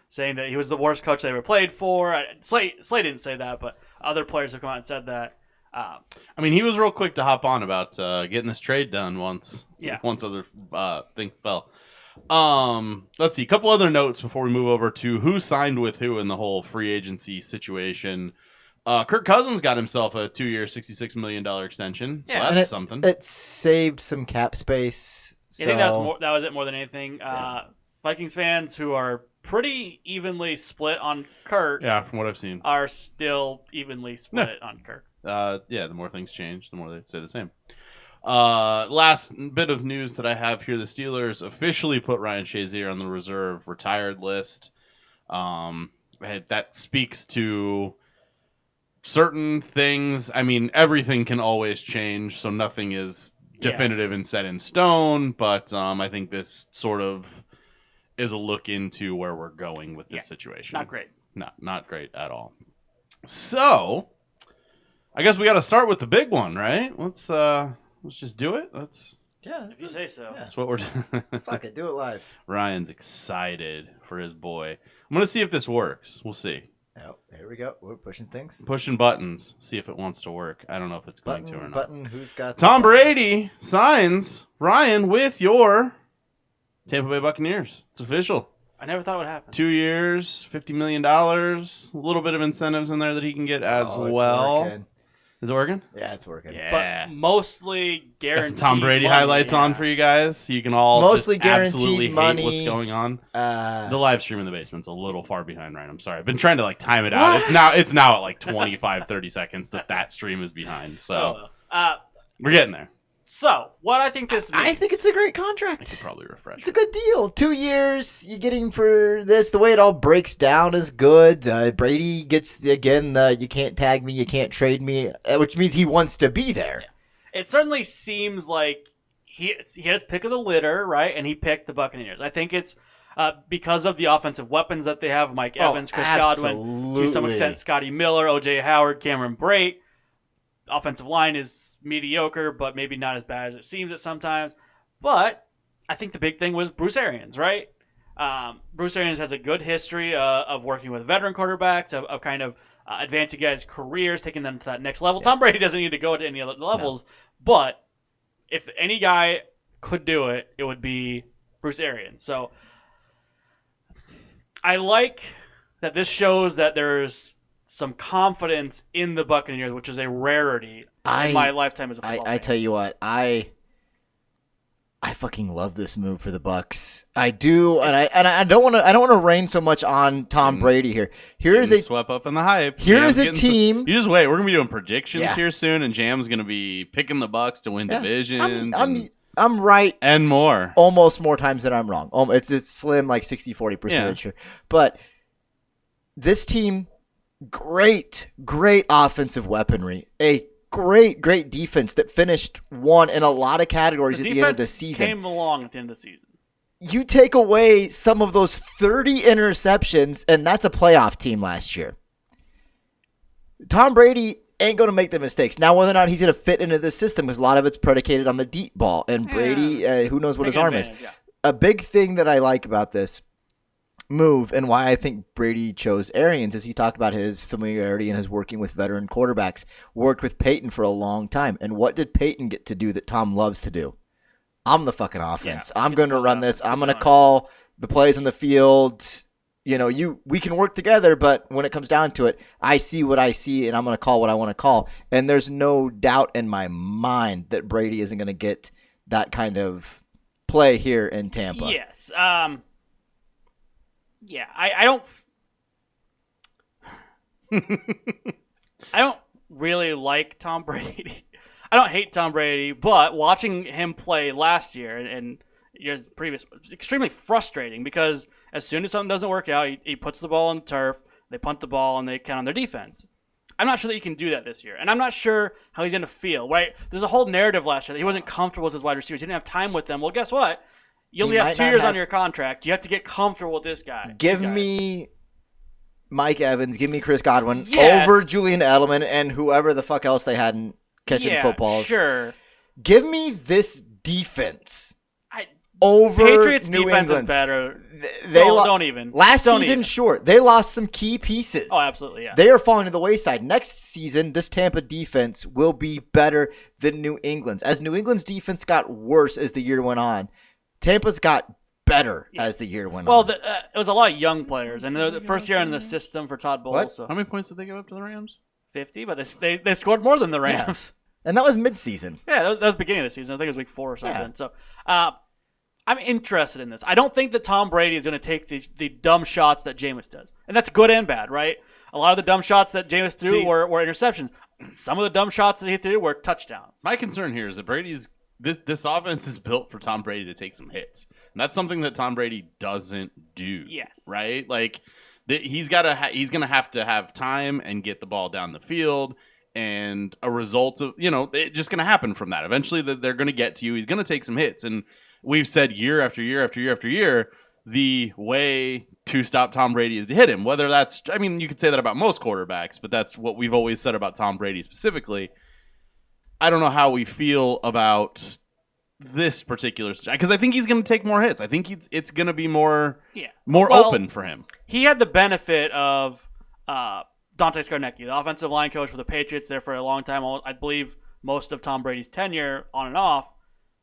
saying that he was the worst coach they ever played for. Slay didn't say that, but other players have come out and said that. I mean, he was real quick to hop on about getting this trade done once other thing fell. Let's see, a couple other notes before we move over to who signed with who in the whole free agency situation. Kirk Cousins got himself a 2-year, $66 million extension, so Yeah, that's something. It saved some cap space. I think that was it more than anything. Vikings fans who are pretty evenly split on Kirk Yeah, from what I've seen. are still evenly split on Kirk. The more things change, the more they stay the same. Last bit of news that I have here: the Steelers officially put Ryan Shazier on the reserve retired list. That speaks to certain things. I mean, everything can always change, so nothing is definitive and set in stone. But I think this sort of is a look into where we're going with this situation. Not great. Not great at all. So, I guess we got to start with the big one, right? Let's just do it. If you say so. That's what we're doing. Fuck it, do it live. Ryan's excited for his boy. I'm gonna see if this works. We'll see. Oh, here we go. We're pushing things. Pushing buttons. See if it wants to work. I don't know if it's going to or not. Button. Who's got Tom the- Brady signs Ryan with your Tampa Bay Buccaneers. It's official. I never thought it would happen. 2 years, $50 million. A little bit of incentives in there that he can get as Oh, it's well. working. Is it working? Yeah, it's working. Yeah. But mostly Got guaranteed. some Tom Brady money. highlights on for you guys, so you can all Mostly just guaranteed absolutely money. hate what's going on. Uh, The live stream in the basement's a little far behind, Ryan. I'm sorry. I've been trying to time it out. It's now at like 25, 30 seconds that stream is behind. So we're getting there. So what I think this means, I think it's a great I contract. could probably refresh. It's a good deal. 2 years, you get him for this. The way it all breaks down is good. Brady gets you can't tag me, you can't trade me, which means he wants to be there. it certainly seems like he has pick of the litter, right? And he picked the Buccaneers. I think it's because of the offensive weapons that they have: Mike Evans, Chris Godwin, to some absolutely. extent Scotty Miller, O.J. Howard, Cameron Brate. Offensive line is mediocre, but maybe not as bad as it seems at sometimes. But I think the big thing was Bruce Arians, right? Bruce Arians has a good history of working with veteran quarterbacks, of kind of advancing guys' careers, taking them to that next level. Tom Brady doesn't need to go to any other levels, but if any guy could do it, it would be Bruce Arians. So I like that this shows that there's some confidence in the Buccaneers, which is a rarity in my lifetime as a football I fan. tell you what, I fucking love this move for the Bucks. I do, and I don't want to rain so much on Tom Brady here. Here is Getting a swept up in the hype. Here Jam's is a getting team- you just wait. We're gonna be doing predictions Yeah. here soon, and Jam's gonna be picking the Bucks to win yeah, divisions I'm right and more. almost more times than I'm wrong. It's slim, like 60-40% sure. But this team, great offensive weaponry, a great defense that finished one in a lot of categories The at the end of the defense season. came along at the end of the season. You take away some of those 30 interceptions, and that's a playoff team last year. Tom Brady ain't going to make the mistakes. Now, whether or not he's going to fit into this system, because a lot of it's predicated on the deep ball. And Brady, who knows what his Taking arm is. advantage, yeah. A big thing that I like about this move and why I think Brady chose Arians is he talked about his familiarity and his working with veteran quarterbacks. Worked with Peyton for a long time. And what did Peyton get to do that Tom loves to do? I'm the fucking offense. Yeah, I'm get going the to ball run out, this. get I'm the going to ball. call the plays on the field. You know, we can work together, but when it comes down to it, I see what I see, and I'm going to call what I want to call. And there's no doubt in my mind that Brady isn't going to get that kind of play here in Tampa. Yes. Yeah, I don't. I don't really like Tom Brady. I don't hate Tom Brady, but watching him play last year and years previous was extremely frustrating because as soon as something doesn't work out, he puts the ball on the turf, they punt the ball, and they count on their defense. I'm not sure that he can do that this year, and I'm not sure how he's going to feel. Right? There's a whole narrative last year that he wasn't comfortable with his wide receivers. He didn't have time with them. Well, guess what? You only have 2 years on your contract. You have to get comfortable with this guy. Give these guys. me Mike Evans, give me Chris Godwin Yes. over Julian Edelman and whoever the fuck else they had in catching footballs. Sure. Give me this defense I, over Patriots New defense England. is better. They Don't even. Last Don't season, even. sure, they lost some key pieces. Oh, absolutely, yeah. They are falling to the wayside. Next season, this Tampa defense will be better than New England's. As New England's defense got worse as the year went on, Tampa's got better as the year went Well, on. it was a lot of young players, and they're the first year in the system for Todd Bowles. What? So How many points did they give up to the Rams? 50, but they scored more than the Rams. And that was midseason. Yeah, that was beginning of the season. I think it was week 4 or something. Yeah. So I'm interested in this. I don't think that Tom Brady is going to take the dumb shots that Jameis does. And that's good and bad, right? A lot of the dumb shots that Jameis threw were interceptions. Some of the dumb shots that he threw were touchdowns. My concern here is that Brady's this offense is built for Tom Brady to take some hits, and that's something that Tom Brady doesn't do. Yes. Right? Like he's gonna have to have time and get the ball down the field, and a result of it's just gonna happen from that. Eventually, they're gonna get to you. He's gonna take some hits, and we've said year after year after year after year, the way to stop Tom Brady is to hit him. Whether that's, I mean, you could say that about most quarterbacks, but that's what we've always said about Tom Brady specifically. I don't know how we feel about this particular, because I think he's going to take more hits. I think it's going to be more open for him. He had the benefit of Dante Scarnecchia, the offensive line coach for the Patriots, there for a long time. I believe most of Tom Brady's tenure on and off.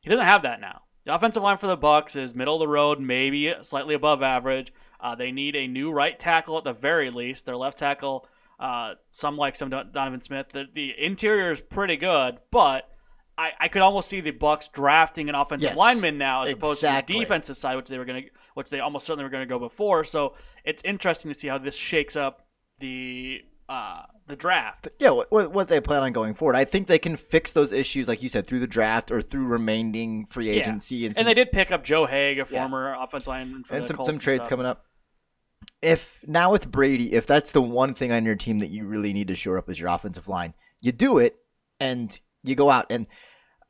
He doesn't have that now. The offensive line for the Bucs is middle of the road, maybe slightly above average. They need a new right tackle at the very least. Their left tackle some like some Donovan Smith. The interior is pretty good, but I could almost see the Bucs drafting an offensive Yes, lineman now as opposed to exactly. the defensive side, which they almost certainly were going to go before. So it's interesting to see how this shakes up the draft. Yeah, what they plan on going forward. I think they can fix those issues, like you said, through the draft or through remaining free agency. And they did pick up Joe Haig, a Yeah. former offensive lineman for and the some Colts trades stuff. coming up. If now with Brady, if that's the one thing on your team that you really need to shore up is your offensive line, you do it and you go out. And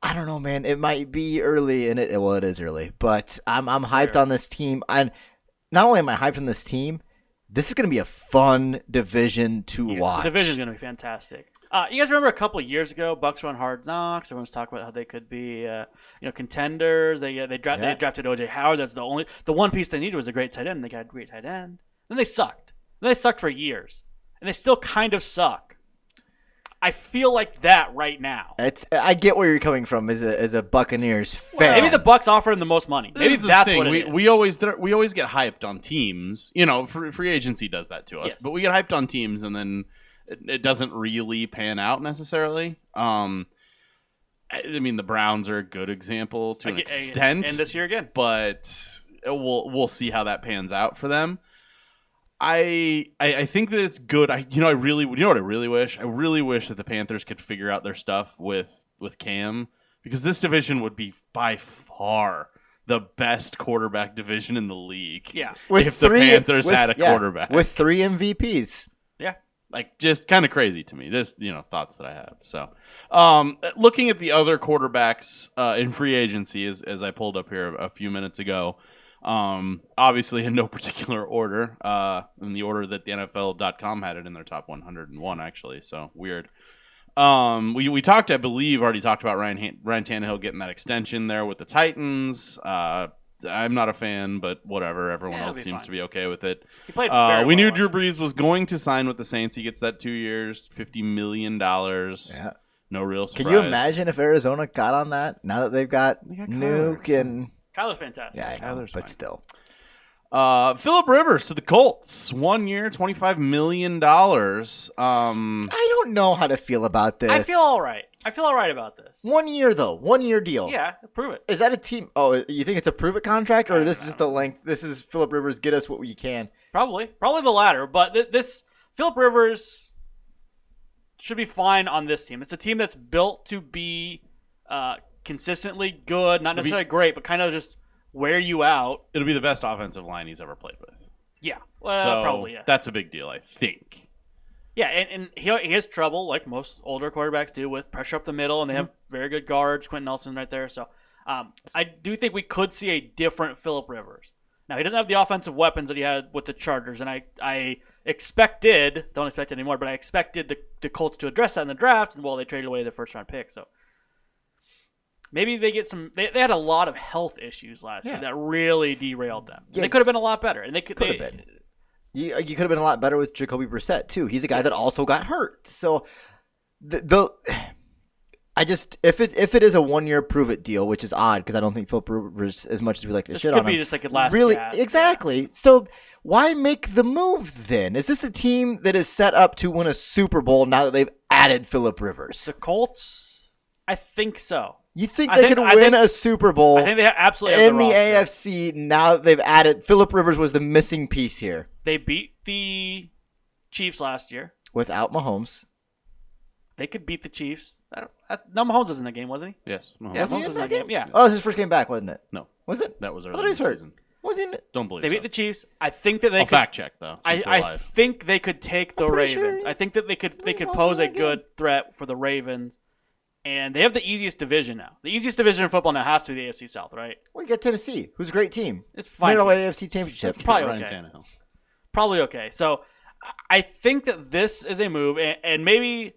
I don't know, man, it might be early in it. Well, it is early, but I'm hyped on this team. And not only am I hyped on this team, this is going to be a fun division to watch. The division's going to be fantastic. You guys remember a couple of years ago, Bucks were on Hard Knocks. Everyone's talking about how they could be, contenders. They drafted OJ Howard. That's the one piece they needed was a great tight end. They got a great tight end. Then they sucked. Then they sucked for years, and they still kind of suck. I feel like that right now. I get where you're coming from as a Buccaneers fan. Maybe the Bucks offer him the most money. Maybe This is the that's thing. what it is. We always get hyped on teams. Free agency does that to us. Yes. But we get hyped on teams, and then it doesn't really pan out necessarily. I mean, the Browns are a good example to an extent, And this year again. but we'll see how that pans out for them. I think that it's good. I really what I really wish? I really wish that the Panthers could figure out their stuff with Cam, because this division would be by far the best quarterback division in the league. Yeah. If the Panthers had a quarterback with 3 MVPs. Yeah. like just kind of crazy to me. Just thoughts that I have. So, looking at the other quarterbacks in free agency, as I pulled up here a few minutes ago, obviously in no particular order, in the order that the NFL.com had it in their top 101, actually. So weird. We already talked about Ryan Tannehill getting that extension there with the Titans. I'm not a fan, but whatever. Everyone else seems to be okay with it. He played very we knew well Drew Brees was going to sign with the Saints. He gets that 2 years, $50 million. Yeah. No real surprise. Can you imagine if Arizona got on that now that they've got Nuke and Kyler's fantastic. yeah, I know, Kyler's but fine. still. Phillip Rivers to the Colts. 1 year, $25 million. I don't know how to feel about this. I feel all right. About this. 1 year though, 1 year deal. Yeah, prove it. Is that a team? Oh, you think it's a prove it contract, or this is just the length? This is Phillip Rivers. Get us what we can. Probably the latter. But this Phillip Rivers should be fine on this team. It's a team that's built to be consistently good, not necessarily great, but kind of just wear you out. It'll be the best offensive line he's ever played with. Yeah, well, So probably. Yeah, that's a big deal, I think. yeah, and he has trouble, like most older quarterbacks do, with pressure up the middle, and they have very good guards. Quentin Nelson right there. So I do think we could see a different Phillip Rivers. Now, he doesn't have the offensive weapons that he had with the Chargers, and I expected, don't expect it anymore, but I expected the Colts to address that in the draft, and well, they traded away their first-round pick, so maybe they get some. They had a lot of health issues last year that really derailed them. Yeah. They could have been a lot better, and they could have been. You could have been a lot better with Jacoby Brissett too. He's a guy that also got hurt. So if it is a 1 year prove it deal, which is odd because I don't think Phillip Rivers, as much as we like to This shit could on be him, just like a last really gasp. exactly. So why make the move then? Is this a team that is set up to win a Super Bowl now that they've added Phillip Rivers? The Colts, I think so. You think I they think- could I win think- a Super Bowl I think they absolutely have in the the roster. AFC now that they've added Phillip Rivers was the missing piece here They beat the Chiefs last year. without Mahomes. They could beat the Chiefs. No, Mahomes was in the game, wasn't he? Yes. Mahomes. Yeah, Was he Mahomes in was in that the game. Yeah. Oh, it was his first game back, wasn't it? No, Was it? that was I early thought he was in the hurt. season. Was he in it? Don't believe They so. beat the Chiefs. I think that they I'll could. fact check though. Since we're I live. think they could take the I'm pretty Ravens. sure- I think that they could Oh, pose a my God. good threat for the Ravens, and they have the easiest division now. The easiest division in football now has to be the AFC South, right? Well, you got Tennessee, who's a great team. It's fine. Made it all the team. way to the AFC Championship. Probably Ryan okay. Tannehill. Probably okay. So I think that this is a move, and maybe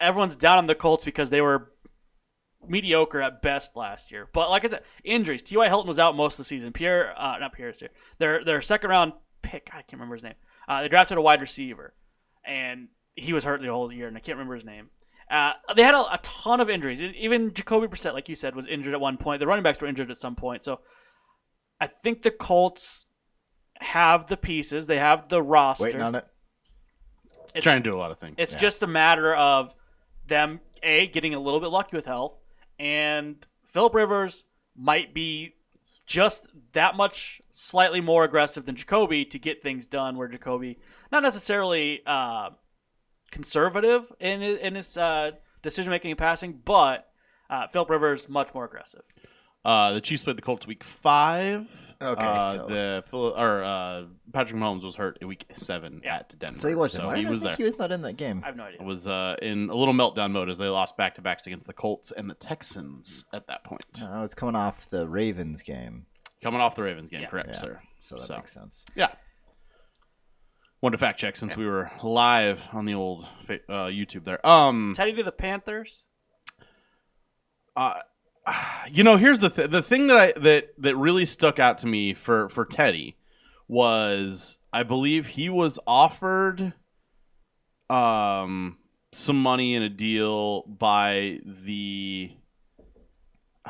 everyone's down on the Colts because they were mediocre at best last year. But like I said, injuries. T.Y. Hilton was out most of the season. Not Pierre's here. Their second round pick, I can't remember his name. They drafted a wide receiver, and he was hurt the whole year, and I can't remember his name. They had a ton of injuries. Even Jacoby Brissett, like you said, was injured at one point. The running backs were injured at some point. So I think the Colts have the pieces. They have the roster. Waiting on it. trying to do a lot of things. It's just a matter of them getting a little bit lucky with health, and Philip Rivers might be just that much slightly more aggressive than Jacoby to get things done. Where Jacoby not necessarily conservative in his decision making and passing, but Philip Rivers much more aggressive. The Chiefs played the Colts week 5. Okay, Patrick Mahomes was hurt in week 7 at Denver. So he wasn't. So he was there. He was not in that game. I have no idea. It was in a little meltdown mode as they lost back-to-backs against the Colts and the Texans at that point. I was coming off the Ravens game. Coming off the Ravens game, correct, sir. So that makes sense. Yeah. Wanted to fact check since we were live on the old YouTube there. Teddy to the Panthers. Here's the thing that really stuck out to me for Teddy was I believe he was offered some money in a deal by the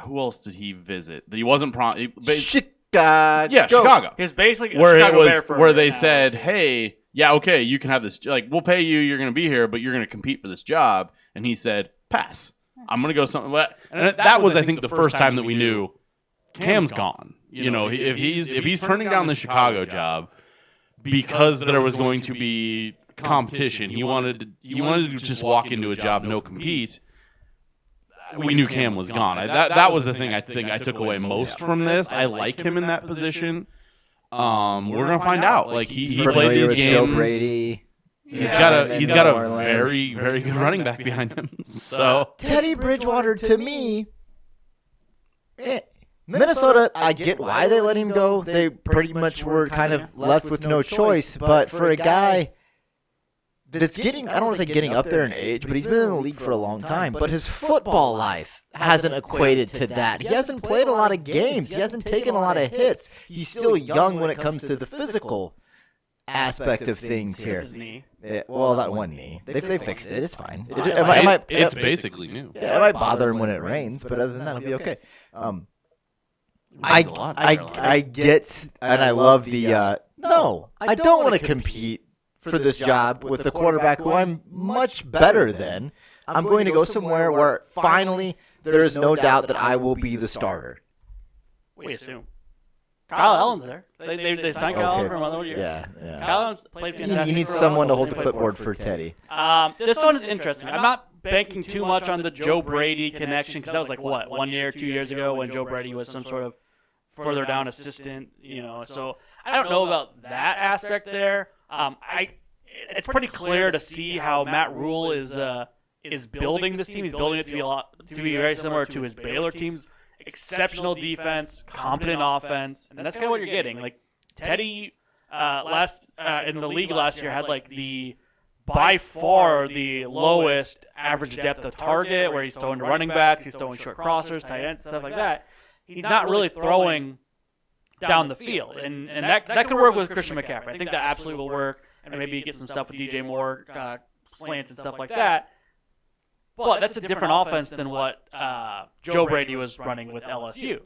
who else did he visit that he wasn't Chicago. Yeah, Chicago. He was basically Where Chicago it was Bear for where they now. said, "Hey, yeah, okay, you can have this. Like, we'll pay you. You're going to be here, but you're going to compete for this job." And he said, "Pass. I'm going to go something." And that was, I think, the first time that we knew Cam's gone. If he's turning down the Chicago job because there was going to be competition, he wanted to just walk into a job, no compete. We knew Cam was gone. That was the thing I think I took away most from this. I like him in that position. We're gonna find out. Like he played these games. Joe Brady. He's got a very, very good running back behind him. So Teddy Bridgewater, to me, Minnesota, I get why they let him go. They pretty much were kind of left with no choice. But for a guy that's getting, I don't want to say getting up there in age, but he's been in the league for a long time. But his football life hasn't equated to that. He hasn't played a lot of games. He hasn't taken a lot of hits. He's still young when it comes to the physical aspect of things here. His knee. Yeah, well, that one knee. They fixed it. It's fine. it's basically new. Yeah, it might bother him when it rains, but other than that, it'll be okay. I get, and I love the, no, I don't want to compete for this job with the quarterback who I'm much better than. I'm going to go somewhere where finally there is no doubt that I will be the starter. We assume. Kyle Allen's there. They signed Kyle Allen for another year. Yeah. Kyle Allen played fantastic. You need someone to hold the clipboard for Teddy. This one is interesting. I'm not banking too much on the Joe Brady connection because that was like, 1 year, 2 years ago when Joe Brady was some sort of further down assistant, So I don't know about that aspect there. It's pretty clear to see how Matt Rule is building this team. He's building it to be very similar to his Baylor teams. Exceptional defense, competent offense, and that's kind of what you're getting. Like Teddy, in the league last year had like by far the lowest average depth of target, where he's throwing to running backs, he's throwing short crossers, tight ends, stuff like that. He's not really throwing down the field, and that could work with Christian McCaffrey. I think that absolutely will work, and maybe get some stuff with DJ Moore, slants and stuff like that. But that's a different offense than what Joe Brady was running with LSU.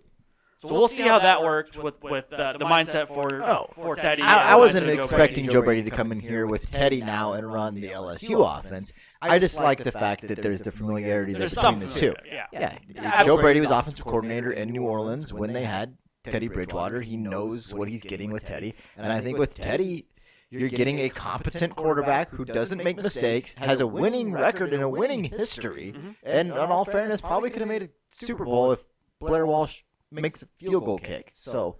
So we'll see how that works with the mindset for Teddy. I wasn't expecting Joe Brady to come in here with Teddy now and run the LSU offense. I just like the fact that there's the familiarity there between the two. Yeah. Joe Brady was offensive coordinator in New Orleans when they had Teddy Bridgewater. He knows what he's getting with Teddy. And I think with Teddy, you're getting a competent quarterback who doesn't make mistakes, has a winning record and a winning history, and in all fairness, probably could have made a Super Bowl if Blair Walsh makes a field goal kick. So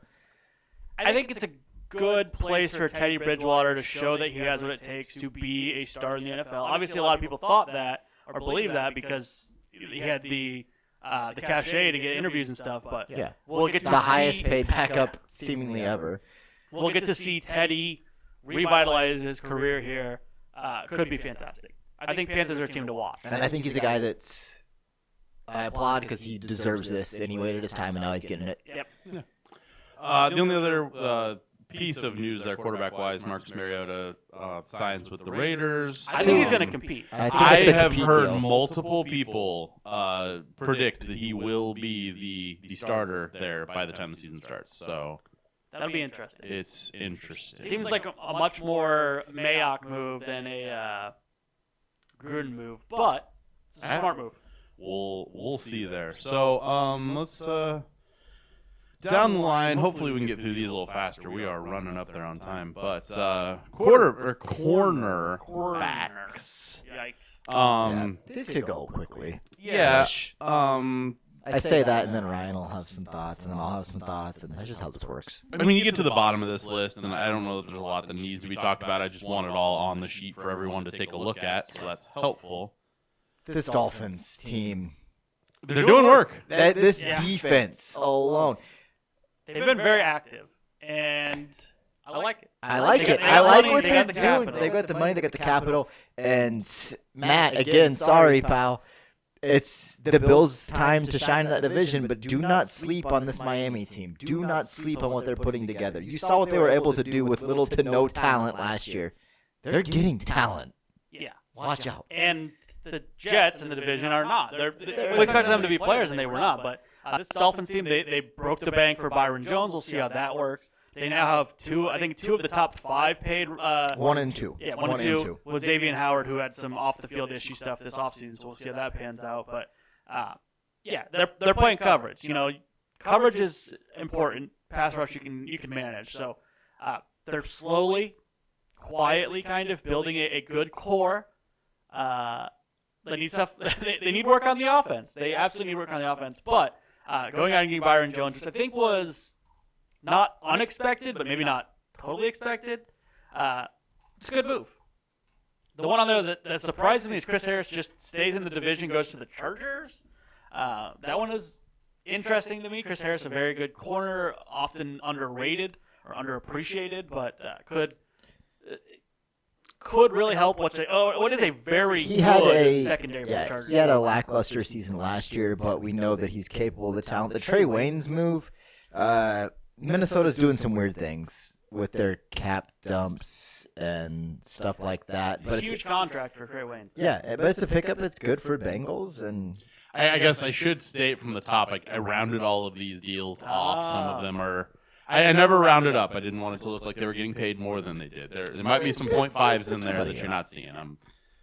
I think it's a good place for Teddy Bridgewater to show that he has what it takes to be a star in the NFL. Obviously, a lot of people thought that or believe that because he had the cachet to get interviews and stuff. But we'll get to the highest paid backup seemingly ever. We'll get to see Teddy revitalize his career here. Could be fantastic. I think Panthers are a team to watch. And I think he's a guy that's I applaud because he deserves this, and he waited his time, and now he's getting it. Yep. The only other piece of news there, quarterback-wise, Marcus Mariota signs with the Raiders. I think he's going to compete. I have heard multiple people predict that he will be the starter there by the time the season starts. So That'll be interesting. It's interesting. It seems like a much more Mayock move than a Gruden move, but it's a smart move. We'll see there. So let's down the line. Hopefully we can get through these a little faster. We are running up there on time. But corner backs. Yikes. This could go quickly. Yeah. I say that, and then Ryan will have some thoughts, and then I'll have some thoughts, and that's just how this works. I mean, you get to the bottom of this list, and I don't know that there's a lot that needs to be talked about. I just want it all on the sheet for everyone to take a look at, so that's helpful. This Dolphins team, They're doing work. this Yeah. defense alone. They've been very active, and I like it. I like They it. got I like money, what they they're got the doing. capital. They got the money. They got the capital. And Matt, again, sorry, pal. It's the Bills' time to shine in that division, but do not sleep on this Miami team. Do not sleep on what they're putting together. You saw what they were able to do with little to no talent last year. They're getting talent. Yeah. Watch out. And the Jets in the division are not. We expected them to be players, and they were not. But this Dolphins team, they broke the bank for Byron Jones. We'll see how that works. They now have two of the top 5 paid. 1 and 2. Yeah, one and two with Xavier Howard, who had some off-the-field issue stuff this offseason, so we'll see how that pans out. But, yeah, they're playing coverage. You know, coverage is important. Pass rush you can manage. So they're slowly, quietly kind of building a good core. They need stuff. They need work on the offense. They absolutely need work on the offense. But going out and getting Byron Jones, which I think was not unexpected, but maybe not totally expected, it's a good move. The one on there that surprised me is Chris Harris just stays in the division, goes to the Chargers. That one is interesting to me. Chris Harris, a very good corner, often underrated or underappreciated, but could really help what is a very good secondary for the Chargers. He had a lackluster season last year, but we know that he's capable of the talent. The Trey Waynes move, Minnesota's doing some weird things with their cap dumps and stuff like that. But Huge contract for Trey Waynes. Yeah, but it's a pickup. It's good for Bengals, and I guess I should state from the top, I rounded all of these deals off. Some of them are. I never rounded up. I didn't want it to look like they were getting paid more than they did. There might be some 0.5s in there that you're not seeing.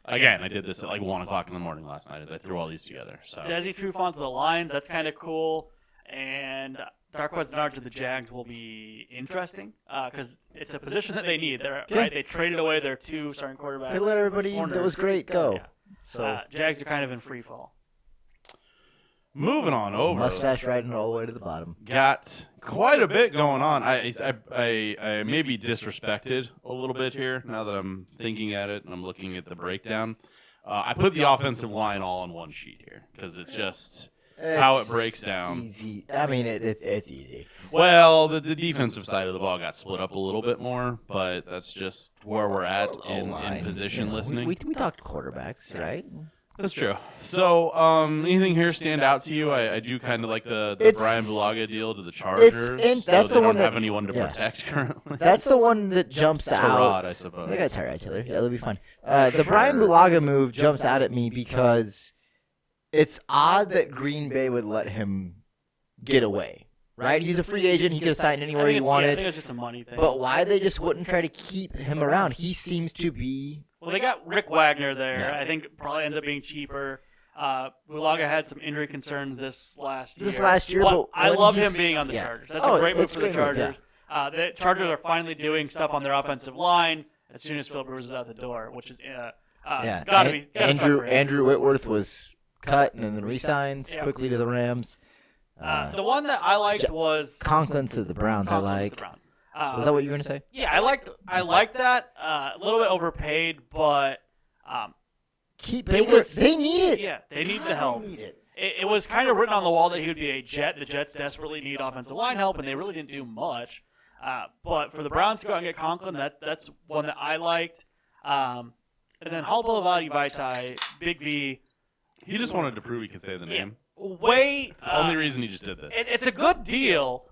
Again, I did this at like 1 o'clock in the morning last night as I threw all these together. So Desi Trufant to the Lions, that's kind of cool. And Darqueze Dennard to the Jags will be interesting because it's a position that they need. Right? They traded away their 2 starting quarterbacks. they let everybody that was great go. Yeah. So Jags are kind of in free fall. moving on over. mustache riding all the way to the bottom. Got quite a bit going on. I may be disrespected a little bit here now that I'm thinking at it and I'm looking at the breakdown. I put the offensive line all on one sheet here because it's how it breaks down. Easy. I mean, it's easy. Well, the defensive side of the ball got split up a little bit more, but that's just where we're at in position listening. We talked quarterbacks, right? That's true. So, anything here stand out to you? I do kind of like the Brian Bulaga deal to the Chargers. That's so the they one don't have that- anyone to yeah. protect currently. That's the one that jumps out. Tyrod, I suppose. They got Tyrod Taylor. Yeah, that'll be fun. The Brian Bulaga move jumps out at me because it's odd that Green Bay would let him get away. Right? He's a free agent. He could have signed anywhere he I wanted. think it's just a money thing. But why they just wouldn't try to keep him around? He seems to be. Well, they got Rick Wagner there. Yeah. I think it probably ends up being cheaper. Bulaga had some injury concerns this last year. But I when love him he's- being on the yeah. Chargers. That's Oh, a great move it's for the a great move, Chargers. The Chargers are finally doing stuff on their offensive line as soon as Philip Rivers is out the door, which is gotta be gotta suck for him. Andrew Whitworth was cut and then re-signed Yeah. quickly to the Rams. The one that I liked was Conklin to the Browns. Conklin I with like. the Browns. Was that what you were gonna say? Yeah, I liked that. A little bit overpaid, but Keep They Baker. were- They need it. yeah, they need the help. They need it. It was kind of written on the wall that he would be a Jet. The Jets desperately need offensive line help, and they really didn't do much. But for the Browns to go out and get Conklin, that's one that I liked. And then Halapoulivaati Vaitai, Big V. He just wanted to prove he could say the name. Way. The only reason he just did this. It's a good deal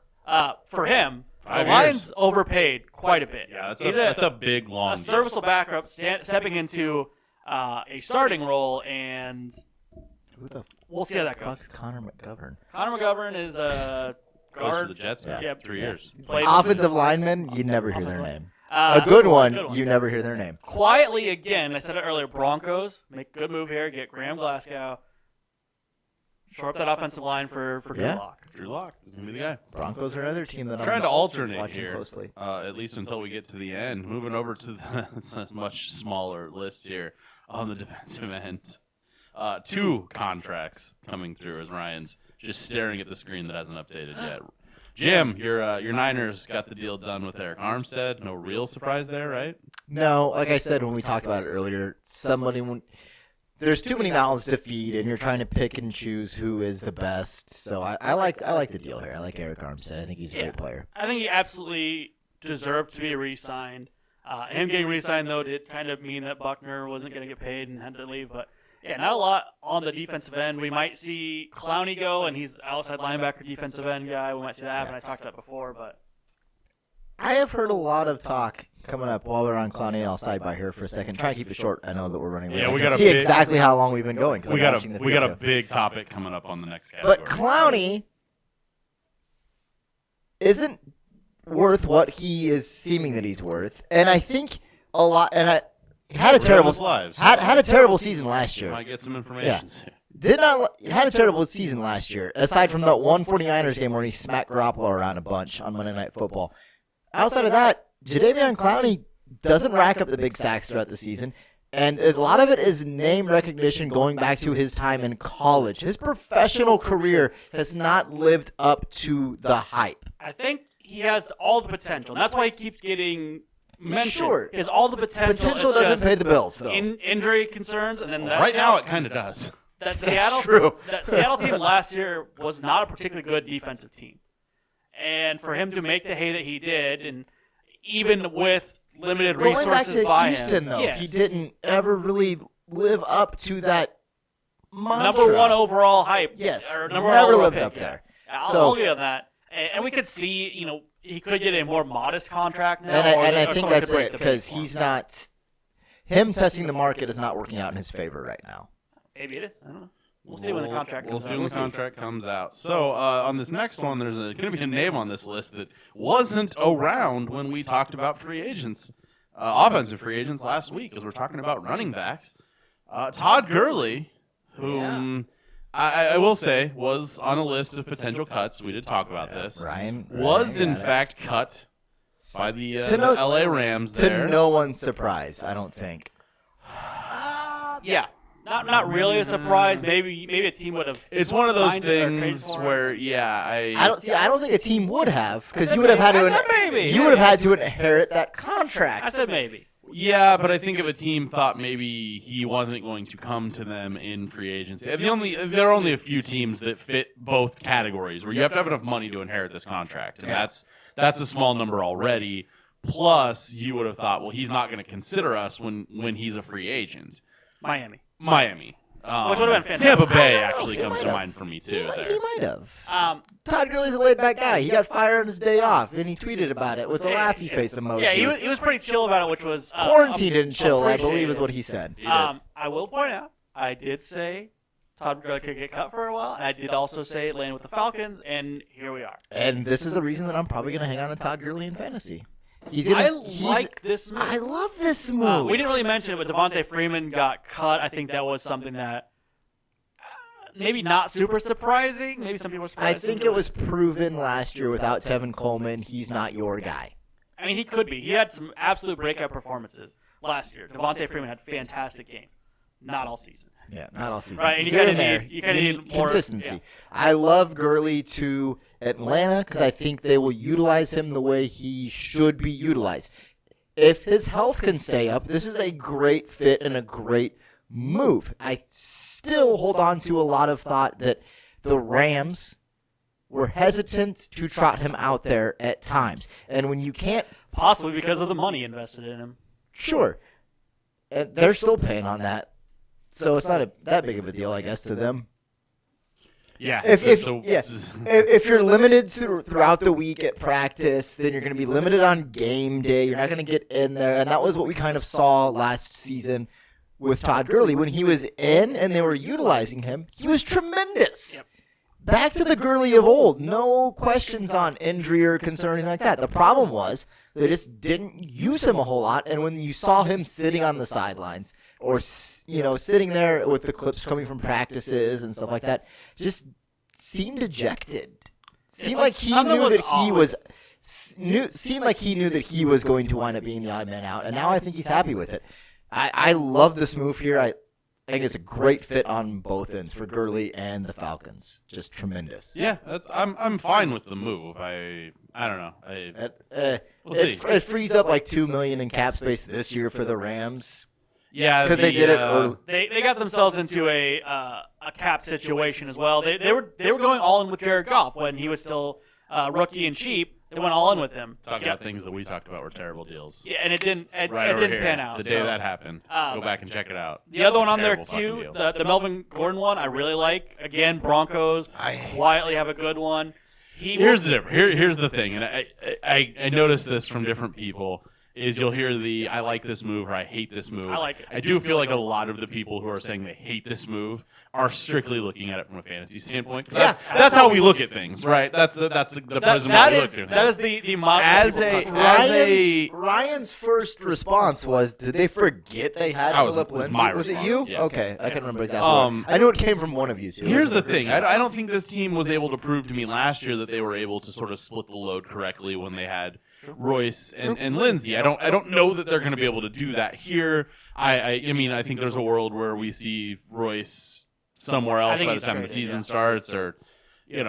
for him. 5 the Lions years. overpaid quite a bit. Yeah, He's that's a big, long a deal. serviceable backup stepping into a starting role, and Who the we'll see how that goes. fuck's Connor McGovern? Connor McGovern is Goes guard. for the Jets now. Yeah. 3 years. Played Offensive linemen, you never hear their Offensive name. Uh, A good one, good you never hear their name. Quietly again, I said it earlier. Broncos make a good move here. Get Graham Glasgow. Shore up that offensive line for Drew Yeah. Lock. Drew Lock is going to be the guy. Broncos are another team that I'm Trying to alternate watching here, closely. at least until we get to the end. Moving over to it's a much smaller list here on the defensive end. 2 contracts coming through as Ryan's just staring at the screen that hasn't updated yet. Jim, your Niners got the deal done with Eric Armstead. No real surprise there, right? No, like I said when we talked about it earlier, there's too many mouths to feed, and you're trying to pick and choose who is the best. So I like the deal here. I like Eric Armstead. I think he's a great player. I think he absolutely deserved to be re-signed. Him getting re-signed, though, did kind of mean that Buckner wasn't going to get paid and had to leave. But, yeah, not a lot on the defensive end. We might see Clowney go, and he's outside linebacker defensive end guy. We might see that happen. I talked about it before, but I have heard a lot of talk coming up while we're on Clowney. I'll side by here for a second. Try and keep it short. I know that we're running late. Yeah, I we can got a see big- exactly how long we've been going. 'cause We I'm got watching the a video. big topic coming up on the next category. But Clowney isn't worth what he is seeming that he's worth, and I think a lot. And I had a We're terrible in this live, so had a terrible season last year. might get some information. Had a terrible season last year. Aside from that one 49ers game where he smacked Garoppolo around a bunch on Monday Night Football. Outside of that, Jadeveon Clowney doesn't rack up the big sacks throughout the season. And a lot of it is name recognition going back to his time in college. His professional career has not lived up to the hype. I think he has all the potential. And that's why he keeps getting mentioned. Sure. He has all the potential. Potential It's doesn't just pay the bills, though. injury concerns, and then that Right now, Seattle- it kind of does. that Seattle true. that Seattle team last year was not a particularly good defensive team, and for him to make the hay that he did, and even with limited Going back resources to by Houston, him, though, yes. he didn't ever really live up to that mantra. number 1 overall hype. Yes, or number never 1 overall lived pick, up yeah. there. I'll So- agree on that, and we could see, he could get a more modest contract now, And or I someone think could that's break it the because bank for he's him. not. Him testing the market is not working out in his favor right now. Maybe it is. I don't know. We'll see when the contract We'll comes see out. when the contract comes out. So on this next one, there's going to be a name on this list that wasn't around when we talked about free agents, offensive free agents last week, because we're talking about running backs. Todd Gurley, whom I will say was on a list of potential cuts. We did talk about this. Ryan Was in got it. fact cut by the To no- LA Rams To there. no one's surprise, I don't think. Yeah. Not really a surprise. Maybe a team would have. It's one of those signed it or traded things for it. where, yeah, I don't think a team would have because said you would have had maybe. to. I said maybe. You would have had to inherit that contract. I said maybe. Yeah, but I think if a team thought maybe he wasn't going to come to them in free agency, there are only a few teams that fit both categories where you have to have enough money to inherit this contract, and that's a small number already. Plus, you would have thought, well, he's not going to consider us when he's a free agent. Miami. Miami, Which would have been fantastic. Tampa Bay I don't know. actually He comes might to have. mind for me He too. might, There. he might have. Um, Todd Gurley's a laid-back guy. He got fired on his day off, and he tweeted about it with a laughy face emoji. yeah, he was pretty chill about it, which was Quarantine didn't chill, I appreciated. believe, is what he said. He did. I will point out, I did say Todd Gurley could get cut for a while, and I did also say it landed with the Falcons, and here we are. And this is the reason that I'm probably going to hang on to Todd Gurley in fantasy. He's I gonna, he's- like this move. I love this move. We didn't really mention it, but Devontae Freeman got cut. I think that was something that maybe not super surprising. Maybe some people were I surprised. think it was proven last year without Tevin Coleman, he's not your guy. I mean, he could be. He had some absolute breakout performances last year. Devontae Freeman had a fantastic game. Not all season. Yeah, not all season. Right, and you Here kinda and there, need- you kinda need more- consistency. yeah. I love Gurley to Atlanta because I think they will utilize him the way he should be utilized. If his health can stay up, this is a great fit and a great move. I still hold on to a lot of thought that the Rams were hesitant to trot him out there at times. And when you can't, Possibly because of the money invested in him. sure, and they're still paying on that. So it's not that big of a deal, I guess, to them. Yeah. If you're limited throughout the week at practice, then you're going to be limited on game day. You're not going to get in there. And that was what we kind of saw last season with Todd Gurley. When he was in and they were utilizing him, he was tremendous. Yep. back to the Gurley of old. No questions on injury or concern or anything like that. The problem was they just didn't use him a whole lot. And when you saw him sitting on the sidelines or, sitting there with the clips coming from practices and stuff like that, just seemed dejected. Seemed like he knew that he was seemed like he knew that he was going to wind up being the odd man out, and now I think he's happy with it. I love this move here. I think it's a great fit on both ends for Gurley and the Falcons. Just tremendous. Yeah, I'm fine with the move. I don't know. We'll see. It frees up like $2 million in cap space this year for the Rams. Yeah, because they did it early. They got themselves into a cap situation as well. They were going all in with Jared Goff when he was still rookie and cheap. They went all in with him. Talk about things that we talked about were terrible deals. Yeah, and it didn't pan out. The day that happened. Go back and check it out. The other one on there too, the Melvin Gordon one, I really like. Again, Broncos quietly have a good one. Here's the difference. Here's the thing, and I noticed this from different people. Is you'll hear the I like this move or I hate this move. I like it. I do feel like a lot of the people who are saying they hate this move are strictly looking at it from a fantasy standpoint. That's how we look at things, right? That's the prism that we look through. That is the model. Ryan's first response was, did they forget they had Philip Lindsay? Was it you? Yes. Okay, I can't remember exactly. I knew it came from one of you two. Here's the thing. I don't think this team was able to prove to me last year that they were able to sort of split the load correctly when they had Royce and Lindsey. I don't know that they're going to be able to do that here. I mean, I think there's a world where we see Royce somewhere else by the time the season starts, or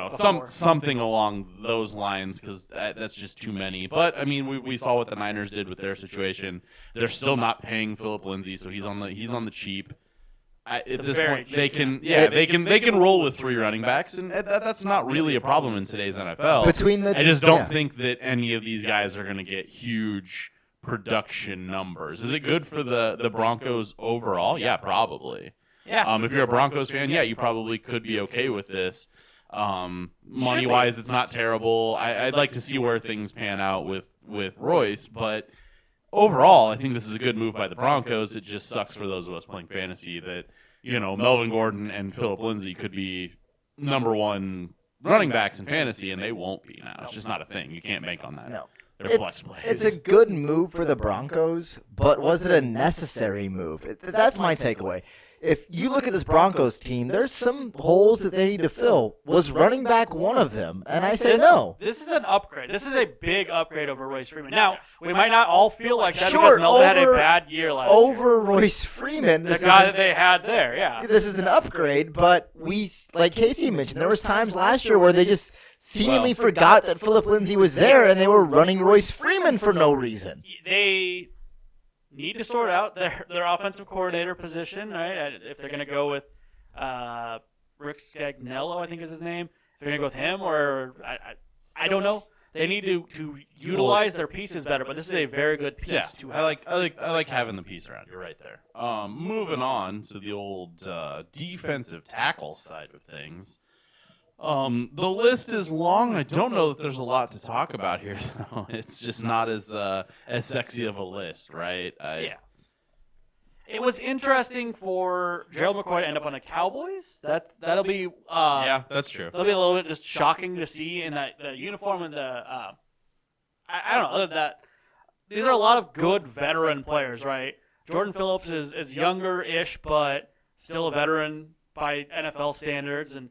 something along those lines, because that's just too many. But I mean, we saw what the Niners did with their situation. They're still not paying Philip Lindsay, so he's on the cheap. At this point, they can roll with 3 running backs, and that's not really a problem in today's NFL. I just don't think that any of these guys are going to get huge production numbers. Is it good for the Broncos overall? Yeah, probably. Yeah. If you're a Broncos fan, you probably could be okay with this. Money wise, it's not terrible. I'd like to see where things pan out with Royce, but overall, I think this is a good move by the Broncos. It just sucks for those of us playing fantasy that, Melvin Gordon and Philip Lindsay could be number 1 running backs in fantasy, and they won't be now. It's just not a thing. You can't bank on that. No. They're flex plays. It's a good move for the Broncos, but was it a necessary move? That's my takeaway. If you look at this Broncos team, there's some holes that they need to fill. Was running back one of them? And I say no. This is an upgrade. This is a big upgrade over Royce Freeman. Now, we might not all feel like that Sure, because Melvin had a bad year last year. Over Royce Freeman. The guy that they had there, yeah. This is an upgrade, but like Casey mentioned, there was times last year where they just seemingly forgot that Philip Lindsay was there, and they were running Royce Freeman for no reason. They need to sort out their offensive coordinator position, right? If they're going to go with Rick Scagnello, I think is his name. If they're going to go with him, or I don't know. They need to utilize their pieces better, but this is a very good piece to have. I like having the piece around. You're right there. Moving on to the old defensive tackle side of things. The list is long. I don't know that there's a lot to talk about here, though. It's just not as sexy of a list, right? Yeah. It was interesting for Gerald McCoy to end up on the Cowboys. That'll be that's true. That'll be a little bit just shocking to see in the uniform and the I don't know. Other than that, these are a lot of good veteran players, right? Jordan Phillips is younger-ish, but still a veteran by NFL standards, and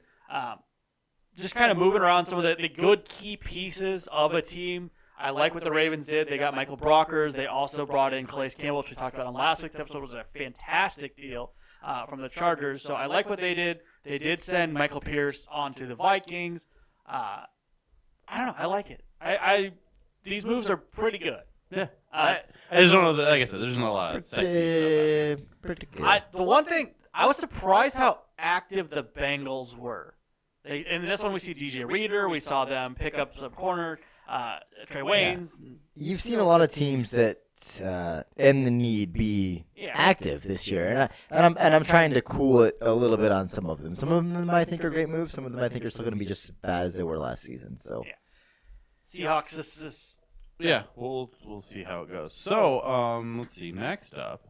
just kind of moving around some of the good key pieces of a team. I like what the Ravens did. They got Michael Brockers. They also brought in Calais Campbell, which we talked about on last week's episode. It was a fantastic deal from the Chargers. So I like what they did. They did send Michael Pierce on to the Vikings. I don't know. I like it. These moves are pretty good. Yeah. I just don't know. Like I said, there's not a lot of sexy stuff. Pretty good. The one thing, I was surprised how active the Bengals were. And this one we see DJ Reader. We saw them pick up some corner, Trey Waynes. Yeah. You've seen a lot of teams that in the need be active this year, and I'm trying to cool it a little bit on some of them. Some of them I think are great moves. Some of them I think are still going to be just as bad as they were last season. So Seahawks. This is we'll see how it goes. So let's see. Next up,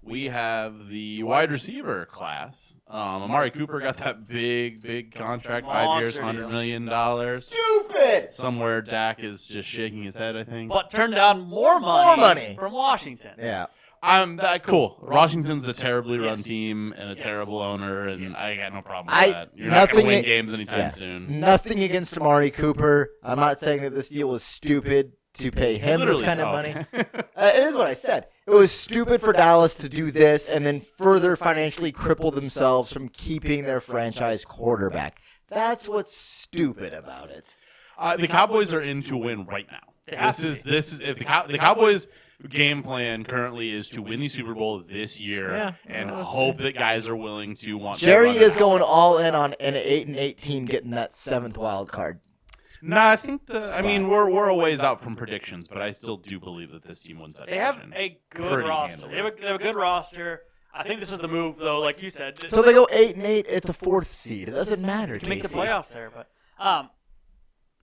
we have the wide receiver class. Amari Cooper got that big contract, 5 years, Monster $100 million. Stupid. Somewhere Dak is just shaking his head, I think. But turned down more money, from Washington. Yeah. That cool. Washington's a terribly run team and a terrible owner, and I got no problem with that. You're not going to win games anytime soon. Nothing against Amari Cooper. I'm not saying that this deal was stupid to pay him this kind of money. It is what I said. It was stupid for Dallas to do this and then further financially cripple themselves from keeping their franchise quarterback. That's what's stupid about it. The Cowboys are in to win right now. This is if the Cowboys' game plan currently is to win the Super Bowl this year and hope that guys are willing to want. Jerry is going all in on an 8-8 team getting that 7th wild card. Nah, I think we're a ways out from predictions, but I still do believe that this team wins that. They have a good roster. They have a good roster. I think this was the move, though, like you said. So they go 8-8 at the 4th seed. It doesn't matter. To make the playoffs there, but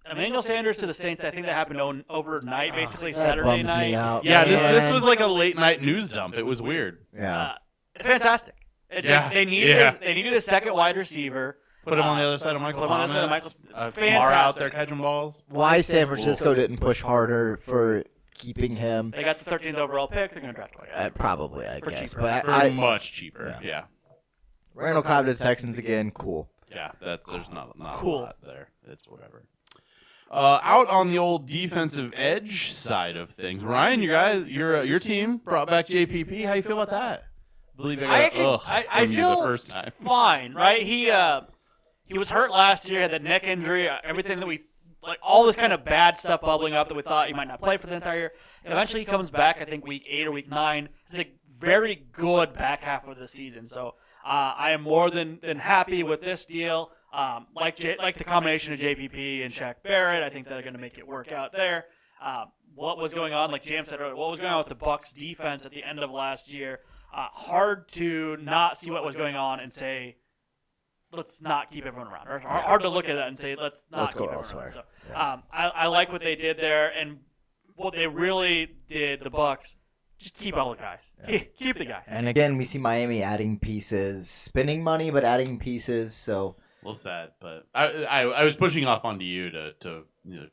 Emmanuel Sanders to the Saints. I think that happened overnight, basically Saturday bums night. me out. Yeah, this was like a late night news dump. It was weird. Yeah. It's fantastic. They needed a second wide receiver. Put him on the other side of Michael Thomas. Kamara out there catching balls. Why San Francisco didn't push harder for keeping him? They got the 13th overall pick. They're going to draft him. Probably, I For guess. cheaper. But Much cheaper. Yeah. Randall Cobb to the Texans again. Cool. Yeah, there's not Cool. a lot there. It's whatever. Out on the old defensive edge side of things, Ryan, your team brought back JPP. How you feel about that? I feel the first time. fine, right? He was hurt last year, had that neck injury, everything that we like, all this kind of bad stuff bubbling up that we thought he might not play for the entire year. Eventually, he comes back. I think week 8 or week 9. It's a very good back half of the season. So I am more than happy with this deal. Like the combination of JPP and Shaq Barrett, I think they're going to make it work out there. What was going on, like James said earlier, what was going on with the Bucs defense at the end of last year? Hard to not see what was going on and say, let's not keep everyone around. Or hard to look at that and say, let's not keep everyone around. So, I like what they did there, and what they really did, the Bucs, just keep all the guys. Yeah. Keep the guys. And again, we see Miami adding pieces, spending money, but adding pieces. So a little sad, but I was pushing off onto you to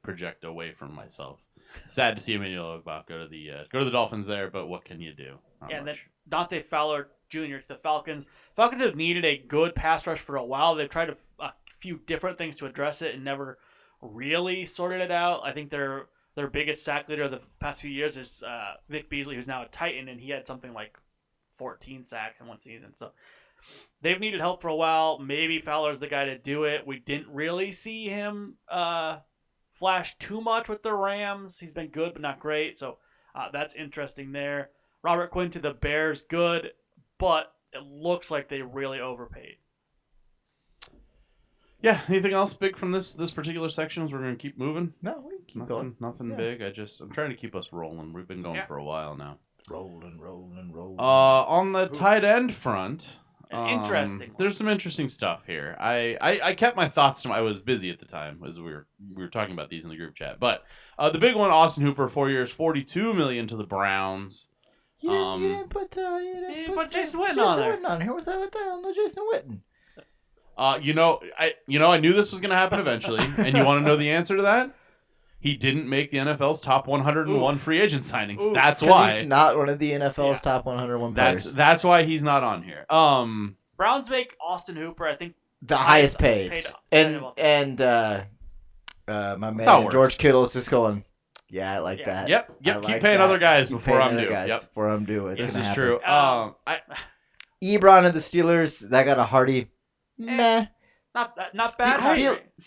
project away from myself. Sad to see Emmanuel Ogbah go to the Dolphins there, but what can you do? And then Dante Fowler Jr. to the Falcons. Falcons have needed a good pass rush for a while. They've tried a few different things to address it and never really sorted it out. I think their biggest sack leader of the past few years is Vic Beasley, who's now a Titan, and he had something like 14 sacks in one season. So they've needed help for a while. Maybe Fowler's the guy to do it. We didn't really see him flash too much with the Rams. He's been good, but not great. So that's interesting there. Robert Quinn to the Bears, good, but it looks like they really overpaid. Yeah, anything else big from this particular section as we're going to keep moving? no, we keep going. Nothing big. I'm trying to keep us rolling. We've been going for a while now. Rolling. On the tight end front, Interesting. There's some interesting stuff here. I kept my thoughts to I was busy at the time as we were talking about these in the group chat. But the big one, Austin Hooper, 4 years, $42 million to the Browns. You didn't put Jason Witten on there. Witten on here. What the hell? No Jason Witten. I knew this was going to happen eventually, and you want to know the answer to that? He didn't make the NFL's top 101 free agent signings. Oof. That's why He's not one of the NFL's top 101 players. That's why he's not on here. Browns make Austin Hooper, I think, the highest paid. And my man George Kittle's just going, yeah, I like that. Yep. I Keep like paying that. other guys Keep before paying I'm other due. guys Yep. before I'm due. It's This gonna is happen. true. Ebron and the Steelers, that got a hearty meh. Not bad.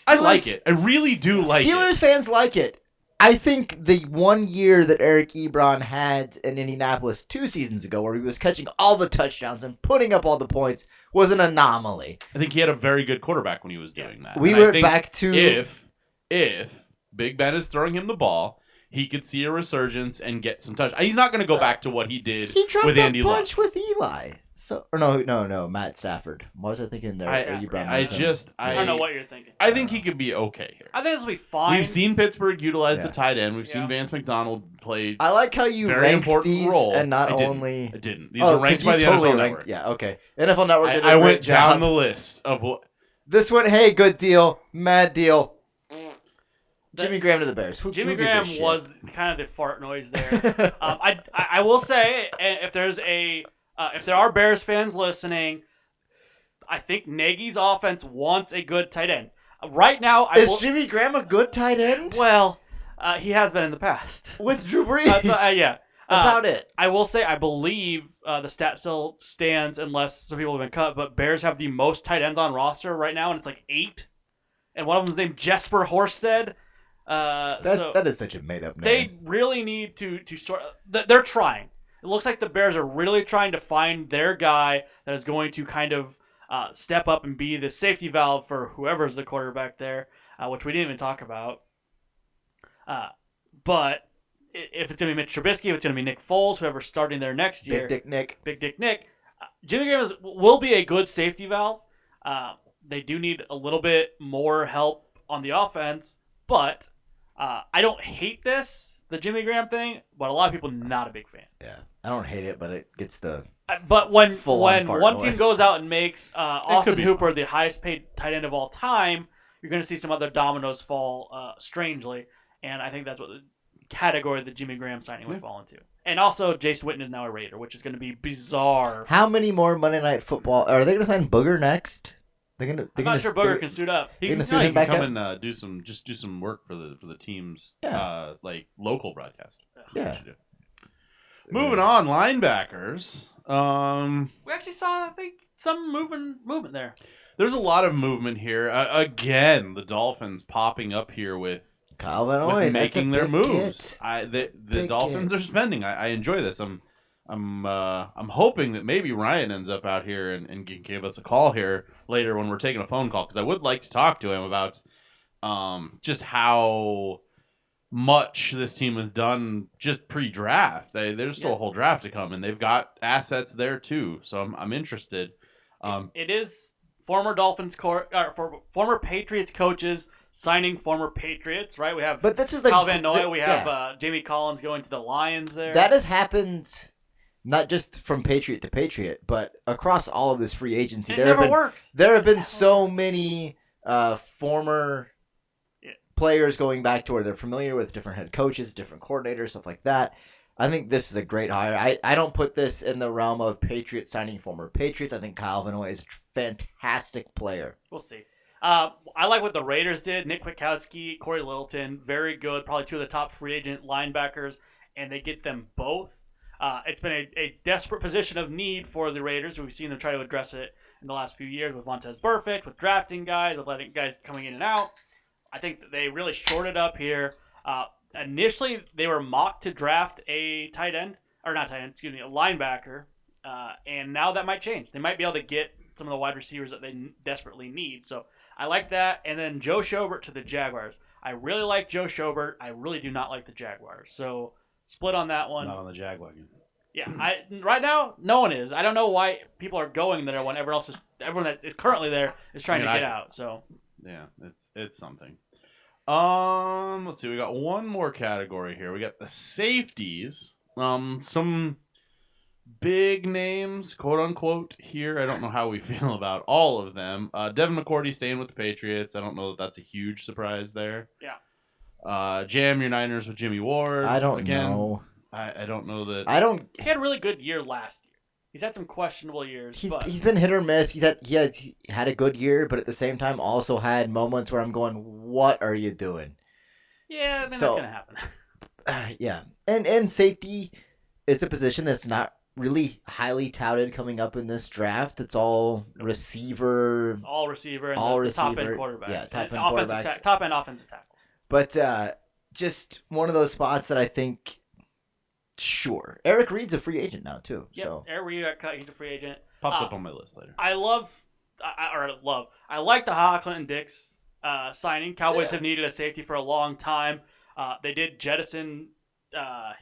I like it. I really do like it. Steelers fans like it. I think the 1 year that Eric Ebron had in Indianapolis 2 seasons ago, where he was catching all the touchdowns and putting up all the points, was an anomaly. I think he had a very good quarterback when he was doing that. We And I went think back to if Big Ben is throwing him the ball, he could see a resurgence and get some touch. He's not going to go back to what he did he dropped with Andy a bunch Luck. with Eli. So or no, Matt Stafford. What was I thinking there? I- Or you brought I him up? just I don't know what you're thinking. I think he could be okay here. I think this will be fine. We've seen Pittsburgh utilize Yeah. the tight end. We've seen Yeah. Vance McDonald play I like how you very rank important these role. and not I didn't. only. I didn't. These Oh, are ranked 'cause by you the totally NFL ranked- Network. Yeah, okay. NFL Network did a I great went job. down the list of what. This one, hey, good deal, mad deal. That- Jimmy Graham to the Bears. Jimmy who gives a Graham shit? was kind of the fart noise there. I will say, if there are Bears fans listening, I think Nagy's offense wants a good tight end. Right now, Is Jimmy Graham a good tight end? he has been in the past. With Drew Brees. Yeah. About it. I will say, I believe the stat still stands unless some people have been cut, but Bears have the most tight ends on roster right now, and it's like 8. And one of them is named Jesper Horsted. That is such a made up name. They really need to sort. They're trying. It looks like the Bears are really trying to find their guy that is going to kind of step up and be the safety valve for whoever's the quarterback there, which we didn't even talk about. But if it's going to be Mitch Trubisky, if it's going to be Nick Foles, whoever's starting there next year, Big Dick Nick, Jimmy Graham will be a good safety valve. They do need a little bit more help on the offense, but I don't hate the Jimmy Graham thing, but a lot of people not a big fan. Yeah, I don't hate it, but it gets the. But when Full-on fart one team noise. goes out and makes Austin be Hooper the highest paid tight end of all time, you're going to see some other dominoes fall strangely, and I think that's what the category the Jimmy Graham signing would fall into. And also, Jason Witten is now a Raider, which is going to be bizarre. How many more Monday Night Football are they going to sign Booger next? They're I'm not sure Booger can suit up. He You're can, gonna suit him he back can come up? and do some work for the team's Yeah. like local broadcast. Yeah. That's what you do. Moving on, linebackers. We actually saw, I think, some movement there. There's a lot of movement here. Again, the Dolphins popping up here with Kyle Van Noy, that's making a their big moves. get. The Big Dolphins get. are spending. I enjoy this. I'm hoping that maybe Ryan ends up out here and can give us a call here later when we're taking a phone call, because I would like to talk to him about just how much this team has done just pre-draft. There's still a whole draft to come, and they've got assets there too. So I'm interested. It is former Dolphins former Patriots coaches signing former Patriots, right? We have But this is like Kyle Van Noy. We have yeah. Jamie Collins going to the Lions there. That has happened, not just from Patriot to Patriot, but across all of this free agency. And it never works. There have been so many former Yeah. players going back to where they're familiar with different head coaches, different coordinators, stuff like that. I think this is a great hire. I don't put this in the realm of Patriots signing former Patriots. I think Kyle Van Noy is a fantastic player. We'll see. I like what the Raiders did. Nick Kwiatkowski, Corey Littleton, very good. Probably two of the top free agent linebackers, and they get them both. It's been a desperate position of need for the Raiders. We've seen them try to address it in the last few years with Vontaze Burfict, with drafting guys, with letting guys coming in and out. I think that they really shorted up here. Initially, they were mocked to draft a tight end, or not tight end, excuse me, a linebacker, and now that might change. They might be able to get some of the wide receivers that they desperately need. So I like that. And then Joe Schobert to the Jaguars. I really like Joe Schobert. I really do not like the Jaguars. So split on that It's one. not on the Jagwagon. Yeah, right now no one is. I don't know why people are going there when everyone that is currently there is trying to get out. So Yeah, it's something. Let's see. We got one more category here. We got the safeties. Some big names, quote unquote, here. I don't know how we feel about all of them. Devin McCourty staying with the Patriots. I don't know that that's a huge surprise there. Yeah. Jam your Niners with Jimmy Ward. I don't Again, know. I don't know that. he had a really good year last year. He's had some questionable years. but He's been hit or miss. He had a good year, but at the same time also had moments where I'm going, "What are you doing?" yeah, I mean, So- that's gonna happen. Yeah, and safety is a position that's not really highly touted coming up in this draft. It's all receiver, It's all receiver and All the top end receiver. quarterbacks. Yeah, top And end offensive quarterbacks. top end offensive tackles. but just one of those spots that I think. Sure, Eric Reed's a free agent now too. Yep. So Eric Reed got cut. He's a free agent. Pops up on my list later. I like the Ha Clinton Dix signing. Cowboys Yeah. have needed a safety for a long time. They did jettison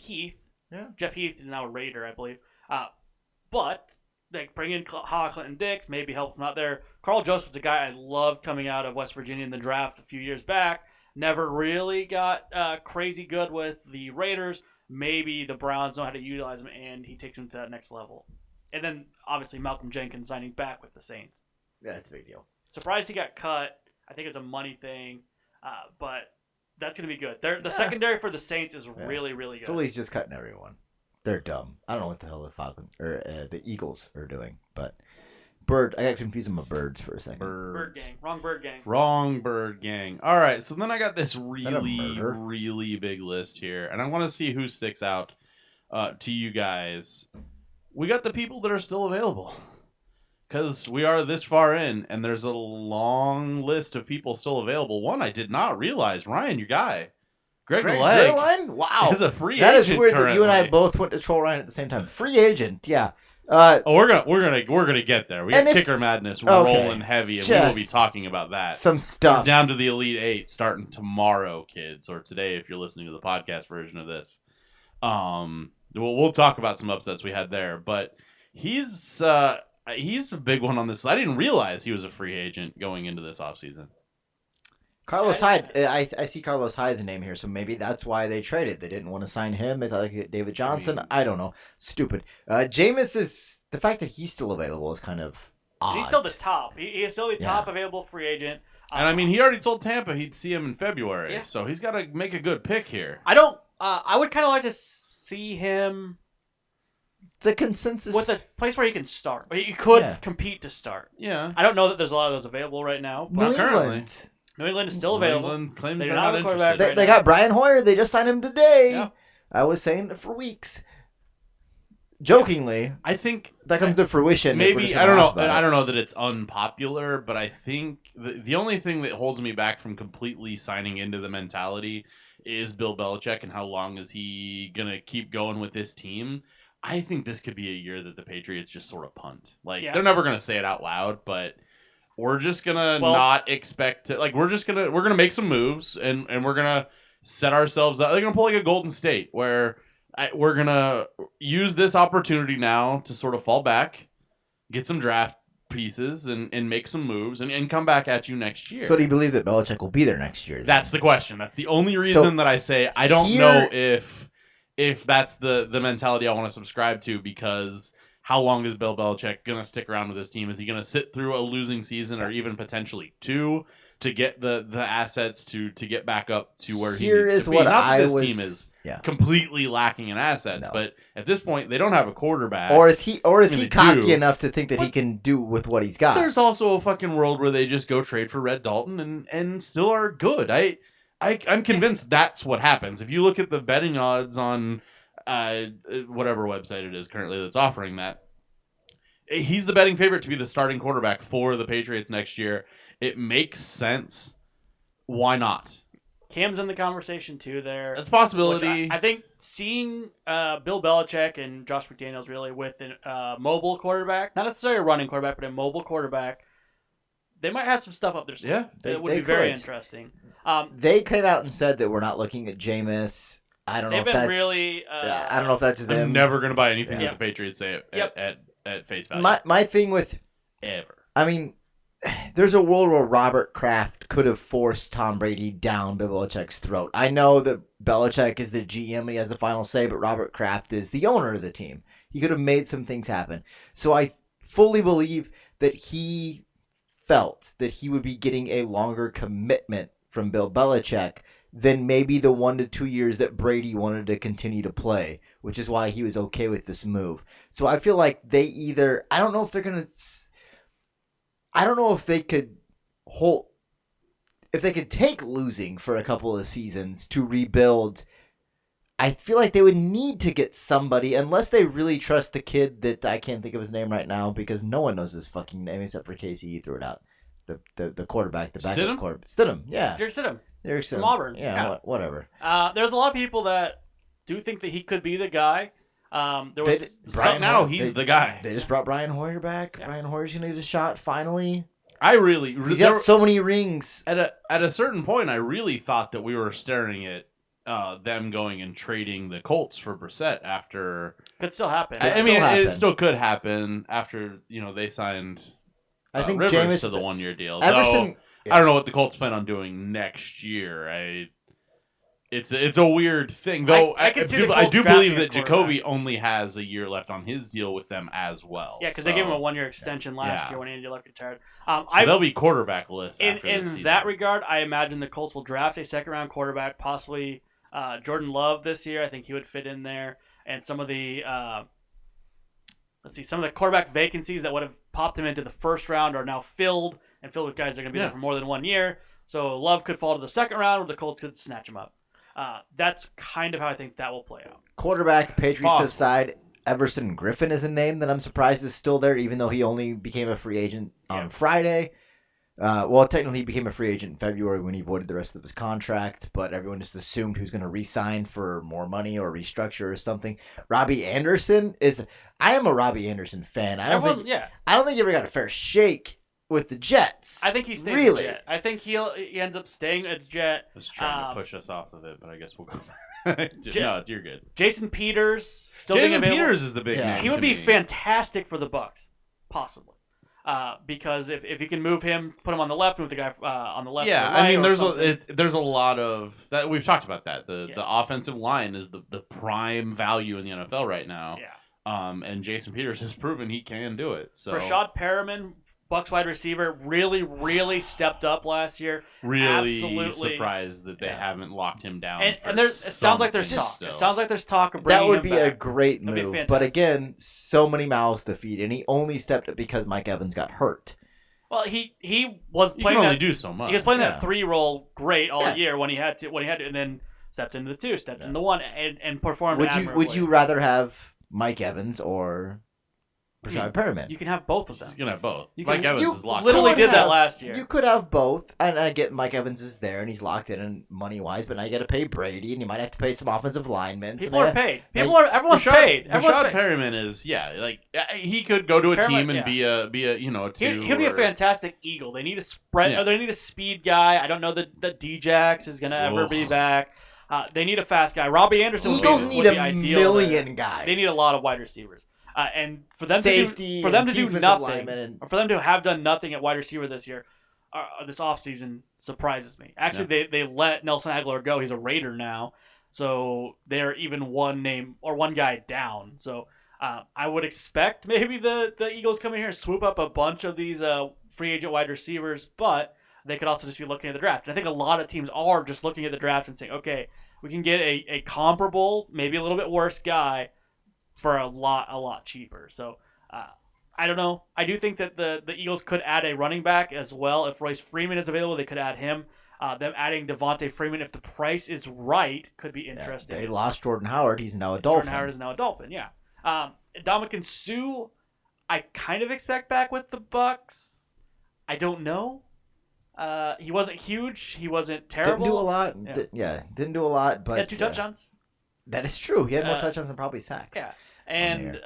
Heath. Yeah. Jeff Heath is now a Raider, I believe. But like bring in Clinton Dix, maybe help him out there. Carl Joseph's a guy I loved coming out of West Virginia in the draft a few years back. Never really got crazy good with the Raiders. Maybe the Browns know how to utilize him, and he takes him to that next level. And then, obviously, Malcolm Jenkins signing back with the Saints. Yeah, that's a big deal. Surprised he got cut. I think it's a money thing, but that's going to be good. The secondary for the Saints is really, really good. Philly's just cutting everyone. They're dumb. I don't know what the hell the Falcons or the Eagles are doing, but I got confused with birds for a second. Bird gang. Wrong bird gang. Wrong bird gang. All right, so then I got this that a really, murder? really big list here, and I want to see who sticks out to you guys. We got the people that are still available, because we are this far in, and there's a long list of people still available. One I did not realize, Ryan, your guy, Greg Leg, Zerline? Wow. is a free That agent is weird that you and I currently. both went to Troll Ryan at the same time. Free agent, yeah. Oh, we're gonna get there. We got And if- Kicker Madness Okay. rolling heavy, and we will Just be talking about that. Some We're stuff. down to the Elite Eight starting tomorrow, kids, or today if you're listening to the podcast version of this. We'll talk about some upsets we had there, but he's a big one on this. I didn't realize he was a free agent going into this offseason. Carlos Hyde. I see Carlos Hyde's name here, so maybe that's why they traded. They didn't want to sign him. They thought they could get David Johnson. I don't know. Stupid. Jameis is the fact that he's still available is kind of odd. He's still the top. He is still the top available free agent. And I mean, he already told Tampa he'd see him in February, Yeah. so he's got to make a good pick here. I don't. I would kind of like to see him The consensus with a place where he can start. He could Yeah. compete to start. Yeah. I don't know that there's a lot of those available right now. New But currently. England. New England is still New available. England claims They they're don't not have a quarterback interested. They right got now. Brian Hoyer. They just signed him today. Yeah. I was saying it for weeks. Jokingly, I think that comes to fruition. if we're maybe just I gonna don't know. laugh about I it. don't know that it's unpopular, but I think the only thing that holds me back from completely signing into the mentality is Bill Belichick and how long is he gonna keep going with this team. I think this could be a year that the Patriots just sort of punt. Like Yeah. they're never gonna say it out loud, but we're just gonna Well- not expect to. Like we're gonna make some moves and we're gonna set ourselves up. They're gonna pull like a Golden State where. We're going to use this opportunity now to sort of fall back, get some draft pieces, and make some moves, and come back at you next year. So do you believe that Belichick will be there next year? then? That's the question. That's the only reason that I say I don't know if that's the mentality I want to subscribe to, because how long is Bill Belichick going to stick around with this team? Is he going to sit through a losing season or even potentially two to get the assets to get back up to where Here he needs is to be? what Not that I this was- team is yeah. completely lacking in assets, No. but at this point they don't have a quarterback. Or is he I mean, they cocky do. enough to think that he But- can do with what he's got? There's also a fucking world where they just go trade for Red Dalton and still are good. I'm convinced that's what happens. If you look at the betting odds on whatever website it is currently that's offering that, he's the betting favorite to be the starting quarterback for the Patriots next year. It makes sense. Why not? Cam's in the conversation too there. That's a Which possibility. I think seeing Bill Belichick and Josh McDaniels really with a mobile quarterback, not necessarily a running quarterback, but a mobile quarterback, they might have some stuff up their sleeve. Yeah. That would They be very could. interesting. They came out and said that we're not looking at Jameis. I don't know They've if been that's really. I don't know if that's them. I'm never going to buy anything Yeah. that the Patriots say Yep. at face value. My thing with, Ever. I mean, there's a world where Robert Kraft could have forced Tom Brady down Bill Belichick's throat. I know that Belichick is the GM and he has the final say, but Robert Kraft is the owner of the team. He could have made some things happen. So I fully believe that he felt that he would be getting a longer commitment from Bill Belichick than maybe the 1 to 2 years that Brady wanted to continue to play, which is why he was okay with this move. So I feel like they either, I don't know if they're going to, I don't know if they could hold, if they could take losing for a couple of seasons to rebuild. I feel like they would need to get somebody, unless they really trust the kid that I can't think of his name right now because no one knows his fucking name except for Casey. He threw it out. The quarterback, the backup Stidham? quarterback. Stidham, yeah. Derek Stidham. Derek From Stidham. Auburn, Yeah, yeah. whatever. There's a lot of people that do think that he could be the guy. There They was did- Right now, he's the guy. They just brought Brian Hoyer back. Yeah. Brian Hoyer's gonna get a shot finally. I really He's got so many rings. at a certain point, I really thought that we were staring at them going and trading the Colts for Brissett after Could still happen. I Could mean, still happen. it still could happen after they signed I think Rivers Jameis to the 1-year deal. Everson. Though, I don't know what the Colts plan on doing next year. It's a weird thing. Though I can see the I Colts do believe drafting a that Jacoby quarterback. only has a year left on his deal with them as well. Yeah, because they gave him a So- 1-year extension last Yeah. year when Andy Luck retired. So they'll be quarterbackless in after this season. that regard, I imagine the Colts will draft a second-round quarterback, possibly Jordan Love this year. I think he would fit in there. And some of the some of the quarterback vacancies that would have popped him into the first round are now filled, and filled with guys that are going to be there for more than 1 year. So Love could fall to the second round, or the Colts could snatch him up. That's kind of how I think that will play out. Quarterback, Patriots possible. aside, Everson Griffin is a name that I'm surprised is still there, even though he only became a free agent on Friday. Technically he became a free agent in February when he voided the rest of his contract, but everyone just assumed he was going to re-sign for more money or restructure or something. Robbie Anderson I am a Robbie Anderson fan. I don't think he ever got a fair shake with the Jets. I think he stays Really? at Jet. I think he ends up staying at Jet. I was trying to push us off of it, but I guess we'll go. No, you're good. Jason Peters still being Jason available. Peters is the big Yeah. name. He would to be me. fantastic for the Bucks, possibly, because if you can move him, put him on the left, move the guy on the left. Yeah, or right I mean, or there's something. there's a lot of that we've talked about that. The Yeah. offensive line is the prime value in the NFL right now. Yeah. And Jason Peters has proven he can do it. So Rashad Perriman, Bucks wide receiver, really stepped up last year. really Absolutely. surprised that they Yeah. haven't locked him down. And for it sounds like there's something talk. still. It sounds like there's talk of bringing That would him be back. a great That'd be move. fantastic. But again, so many mouths to feed, and he only stepped up because Mike Evans got hurt. Well, he was You playing can only that. do so much. He was playing Yeah. that 3 role great all Yeah. year when he had to, and then stepped into the 2, stepped into 1, and performed. Would admirably. you rather have Mike Evans or Rashad Perriman? You can have both of them. He's gonna have both. You Mike can- Evans you is locked. literally could did that have- last year. You could have both, and I get Mike Evans is there and he's locked in money wise, but now you got to pay Brady, and you might have to pay some offensive linemen. People are paid. Everyone's Rashad, paid. Everyone's Rashad paid. Perriman is he could go to a Perriman, team and yeah. be a a 2. He'll be a fantastic Eagle. They need a spread, Yeah. or they need a speed guy. I don't know that Djax is gonna ever Oof. be back. They need a fast guy. Robbie Anderson. Eagles would need be a ideal million there. guys. They need a lot of wide receivers. And for them Safety, to do defensive nothing, linemen, and- or for them to have done nothing at wide receiver this year, this offseason surprises me. Actually, they let Nelson Aguilar go. He's a Raider now, so they're even one guy down. So I would expect maybe the Eagles come in here and swoop up a bunch of these free agent wide receivers, but they could also just be looking at the draft. And I think a lot of teams are just looking at the draft and saying, okay, we can get a comparable, maybe a little bit worse guy for a lot cheaper. So I don't know. I do think that the Eagles could add a running back as well. If Royce Freeman is available, they could add him. Them adding Devontae Freeman, if the price is right, could be interesting. They lost Jordan Howard. He's now a Dolphin. Jordan Howard is now a Dolphin, yeah. Ndamukong Suh, I kind of expect back with the Bucks. I don't know. He wasn't huge. He wasn't terrible. Didn't do a lot. Yeah. Didn't do a lot. But He had 2 touchdowns. That is true. He had more Uh, touchdowns than probably sacks. Yeah. And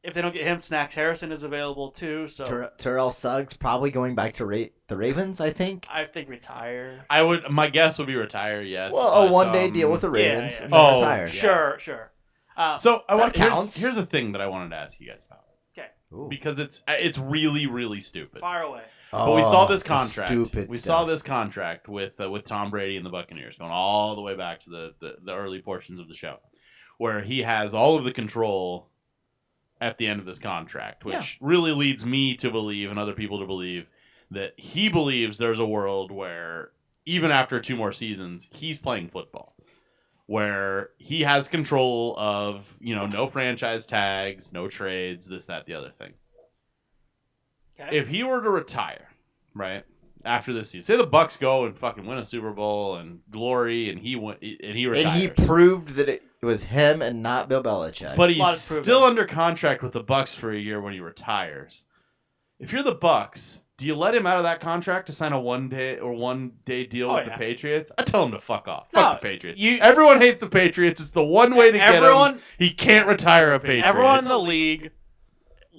if they don't get him, Snacks Harrison is available too. So Terrell Suggs probably going back to the Ravens, I think. I think retire. My guess would be retire. Yes. Well, but, a one-day deal with the yeah, Ravens. yeah. And then Oh, retire. Sure. So I want That counts. here's a thing that I wanted to ask you guys about Okay. Ooh. because it's really stupid. Fire away. But we saw this the contract. stupid We stuff. saw this contract with Tom Brady and the Buccaneers going all the way back to the early portions of the show, where he has all of the control at the end of this contract, which really leads me to believe and other people to believe that he believes there's a world where even after 2 more seasons, he's playing football, where he has control of, no franchise tags, no trades, this, that, the other thing. Okay. If he were to retire, right, after this season, say the Bucks go and fucking win a Super Bowl and glory, and he retires, And he proved that it was him and not Bill Belichick. but A lot he's of proving. still under contract with the Bucks for a year when he retires. If you're the Bucks, do you let him out of that contract to sign a one day deal with the yeah. Patriots? I tell him to fuck off. No, Fuck the Patriots. you- Everyone hates the Patriots. It's the one way to get Everyone- him. He can't retire a Patriot. Everyone in the league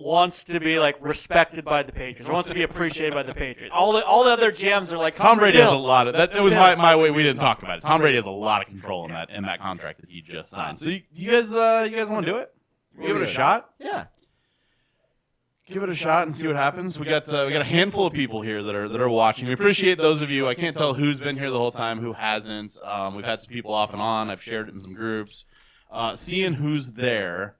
wants to be respected by the Patriots. Or wants to be appreciated by the Patriots. All the other GMs are like Tom Brady has a Bill. lot of that. It was Bill. my way. We didn't talk about it. Tom Brady has a lot of control in that contract that he just signed. So you guys want to do it? Give it a shot. Yeah. Give it a shot and see what happens. We got a handful of people here that are watching. We appreciate those of you. I can't tell who's been here the whole time, who hasn't. We've had some people off and on. I've shared it in some groups. Seeing who's there.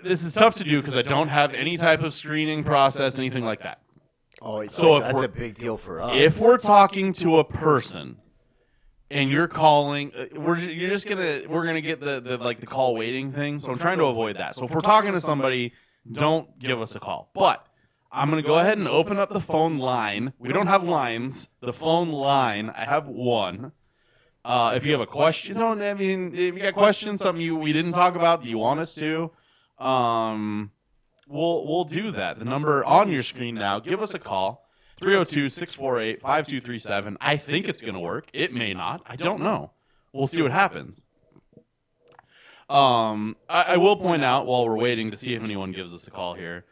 This is tough to do because I don't have any type of screening process, anything like that. Oh, So if that's we're- a big deal for us. If we're talking to a person and you're calling, we're gonna get the call waiting thing. So I'm trying to avoid that. So if we're talking to somebody, don't give us a call. But I'm gonna go ahead and open up the phone line. We don't have lines. The phone line, I have one. If you have a question, if you got questions, something we didn't talk about that you want us to, we'll do that. The number on your screen now. Give us a call. 302-648-5237. I think it's going to work. It may not. I don't know. We'll see what happens. I will point out while we're waiting to see if anyone gives us a call here.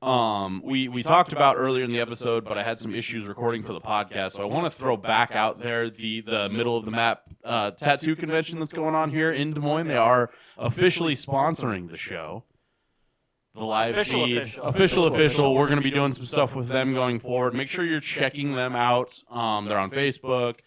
We talked about earlier in the episode, but I had some issues recording for the podcast, so I want to throw back out there the middle of the map tattoo convention that's going on here in Des Moines. They are officially sponsoring the show. The live feed, official. We're going to be doing some stuff with them going forward. Make sure you're checking them out. They're on Facebook,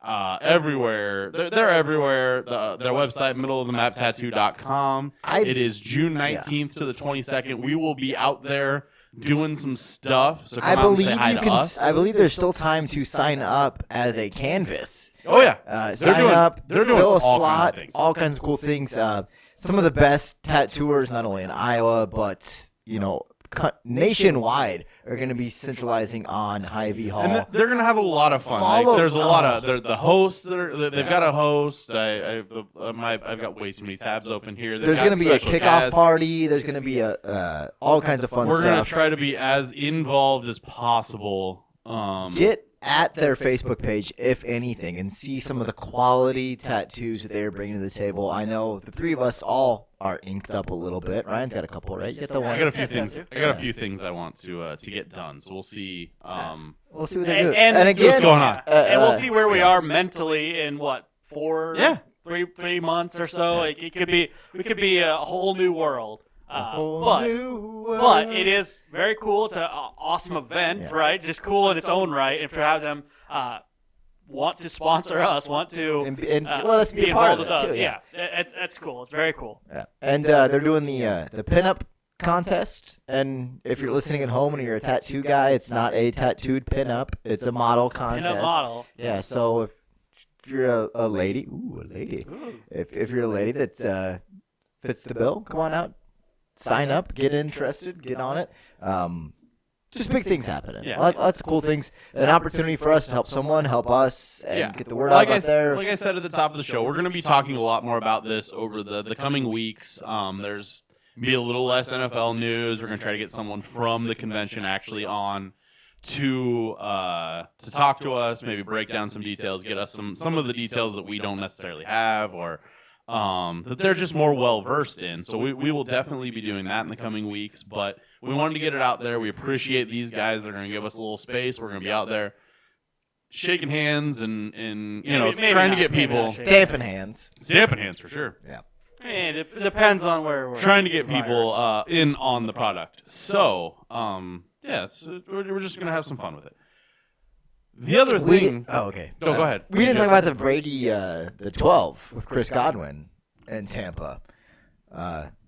everywhere. They're everywhere. Their website, middleofthemaptattoo.com. It is June 19th to the 22nd. We will be out there doing some stuff. So come out and say hi to us. I believe there's still time to sign up as a canvas. Oh yeah, Sign up. They're doing fill a all slot. kinds of things. All kinds of cool things. Some of the best tattooers, not only in Iowa, but nationwide, are going to be centralizing on Hy-Vee Hall. And they're going to have a lot of fun. There's a lot of the hosts. They've got a host. I've got way too many tabs open here. There's going to be a kickoff party. There's going to be all kinds of fun stuff. We're going to try to be as involved as possible. Get at their Facebook page, if anything, and see some of the quality tattoos that they're bringing to the table. I know the three of us all are inked up a little bit. Ryan's got a couple, right? You get the one. I got a few things. I got a few things I want to get done. So we'll see. We'll see what they do. And And see again, what's going on. And we'll see where we are mentally in what, 3 months or so. We could be a whole new world. But it is very cool. It's an awesome event, right? Just cool in its own right. And to have them want to sponsor us, want to and let us be a part involved of with it us, too, yeah, that's cool. It's very cool. Yeah. And they're doing the pinup contest. And if you're listening at home and you're a tattoo guy, it's not a tattooed pinup. It's a model contest. In a model. Yeah. So if you're a lady, if you're a lady that fits the bill, come on out. Sign up, get interested, get on it. Just big things happening. Yeah. Lots of cool things. An opportunity for us to help someone, help us, and get the word out there. Like I said at the top of the show, we're going to be talking a lot more about this over the coming weeks. There's be a little less NFL news. We're going to try to get someone from the convention actually on to talk to us, maybe break down some details, get us some of the details that we don't necessarily have, or that they're just more well versed in. So we will definitely be doing that in the coming weeks. But we wanted to get it out there. We appreciate these guys. They're going to give us a little space. We're going to be out there shaking hands and maybe trying to not, get maybe people not. Stamping hands. stamping hands for sure. Yeah. And it depends on where we're Trying to get people in on the product. So we're just going to have some fun with it. The other thing. Okay. Go ahead. We didn't talk about the Brady, the 12 with Chris Godwin in Tampa.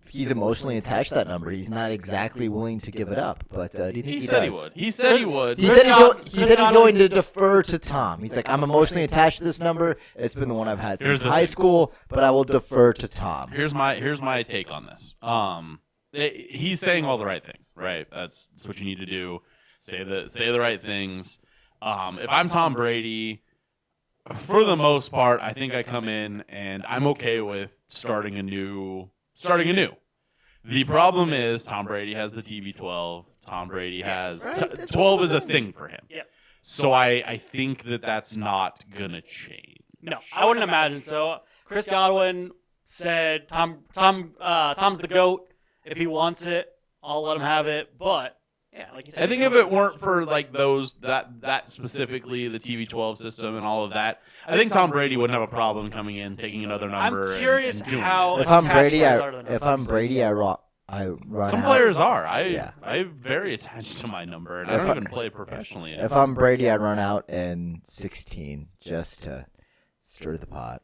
He's emotionally attached to that number. He's not exactly willing to give it up, but do you think He he said does? he would. He said he would. He said he's going to defer to Tom. He's like, I'm emotionally attached to this number. It's been the one I've had Here's since the high thing. school, but I will defer to Tom. Here's my take on this. He's saying all the right things, right? That's what you need to do. Say the right things. If I'm Tom Brady, for the most part, I think I come in and I'm okay with starting anew. The problem is Tom Brady has the TB12. Tom Brady has 12 is a thing for him. Yep. So I think that's not gonna change. No, I wouldn't imagine so. Chris Godwin said Tom's the GOAT. If he wants it, I'll let him have it. But Yeah, like you said, I think if it weren't for like that specifically the TV12 system and all of that, I think Tom Brady wouldn't have a problem coming in, taking another number. I'm curious and doing how it. If I'm attached Brady, players are to the if number. I'm Brady, I run Some out. players are. Yeah. I'm very attached to my number, and I If don't I- even play professionally. If I'm Brady, I'd run out in 16 just to stir the pot.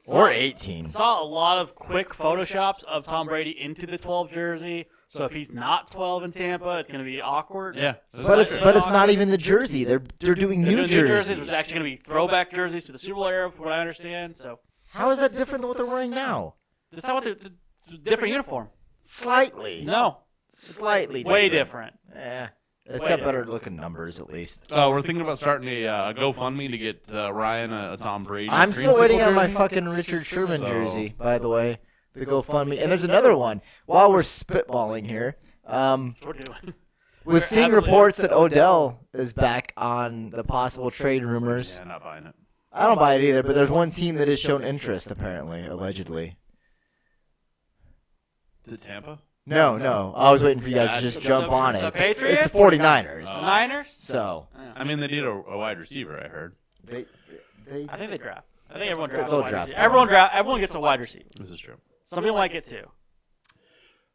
Or 18. Saw a lot of quick photoshops of Tom Brady into the 12 jersey. So if he's not 12 in Tampa, it's going to be awkward. Yeah, But it's not even the jersey. They're doing They're new doing jerseys. There's actually going to be throwback jerseys to the Super Bowl era, from what I understand. So How is that different than what they're wearing now? that's not what the different uniform. Slightly. No, Slightly. way different. Yeah. It's Way got different. better looking numbers at least. We're thinking about starting a GoFundMe to get Ryan a Tom Brady. I'm still creamsicle waiting on my jersey. fucking Richard Sherman So- jersey, by the way. The GoFundMe. And there's another one. While we're spitballing here, That's what we're doing. was seeing absolutely- reports that Odell is back on the possible trade rumors. Yeah, not buying it. I don't buy it either, but there's one team that has shown interest, apparently, allegedly. Is it Tampa? No. I was waiting for you guys to just jump on it. The Patriots? It's the 49ers. Oh. Niners? So, I mean, they need a wide receiver. I heard. they I think they draft. I think everyone drafts. They'll a wide draft receiver. Everyone gets a wide receiver. This is true. Some people might get two.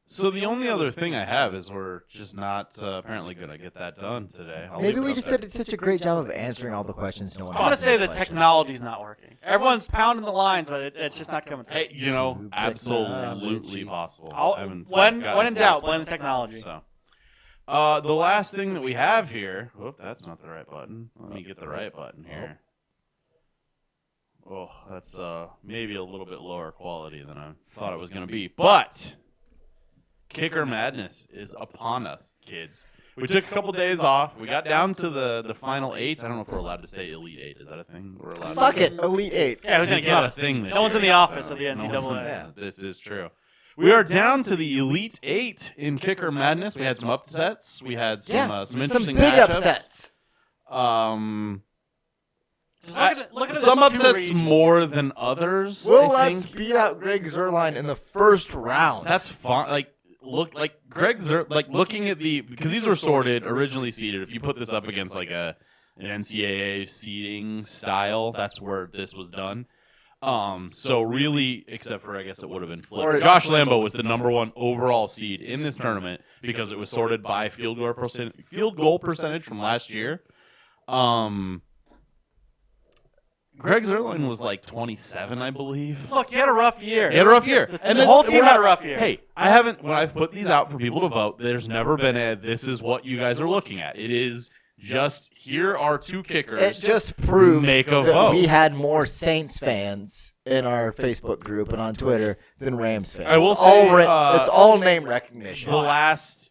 So the only other thing I have is we're just not apparently going to get that done today. I'll maybe leave it we up just there. did such a great job of answering all the questions. No one I'm going to asked say any the questions. technology's not working. Everyone's pounding the lines, but it's just not coming through. Hey, absolutely possible. I'll- I haven't when gotten in doubt, close blame enough. the technology. So, the last thing that we have here. Whoop, that's not the right button. Let me get the right button here. Oh, that's maybe a little bit lower quality than I thought it was going to be. But Kicker Madness is upon us, kids. We took a couple days off. We got down to the final 8. I don't know if we're allowed to say Elite 8. Is that a thing? We're allowed Fuck to say? it, Elite 8. Yeah, who's going to It's get not it? a thing this No one's year, in the office so of the no one's in NCAA. the- This is true. We are down to the Elite 8 in Kicker Madness. We had some upsets. We had some interesting big matchups. upsets. Just look at Some the two upsets regions. more than others. Will I Lutz think. beat out Greg Zerline in the first round. That's fine. Like Greg looking at because these were sorted, originally seeded. If you put this up against like an NCAA seeding style, that's where this was done. So really, except for I guess it would have been flipped. Florida- Josh Lambo was the #1 overall seed in this tournament because it was sorted by field goal percentage from last year. Greg Zerline was like 27, I believe. Look, he had a rough year. He had a rough year. And the this- whole team we're had not- a rough year. Hey, when I've put these out for people to vote, there's never been this is what you guys are looking at. It is just, here are two kickers. It just proves Make a that vote. we had more Saints fans in our Facebook group and on Twitter than Rams fans. I will It's all say, it's all name recognition. the last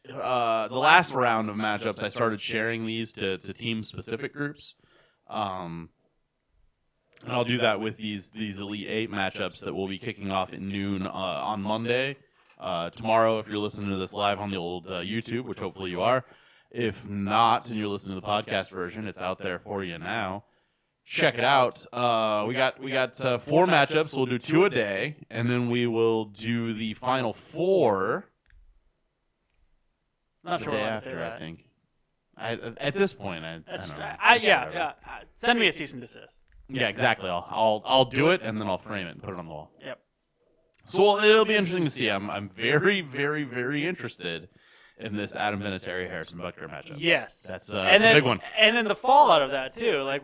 round of matchups, I started sharing these to team specific groups. And I'll do that with these Elite 8 matchups that will be kicking off at noon on Monday. Tomorrow, if you're listening to this live on the old YouTube, which hopefully you are. If not, and you're listening to the podcast version, it's out there for you now. Check it out. We got 4 matchups. We'll do 2 a day, and then we will do the final 4 Not the sure day what I say after. that. I think. At this point, I That's, don't know. yeah. Send me a cease and desist. Yeah, exactly. I'll do it and then I'll frame it and put it on the wall. Yep. So it'll be interesting to see. I'm very, very, very interested in this Adam Vinatieri Harrison Butker matchup. Yes. That's and a then, big one. And then the fallout of that too, like,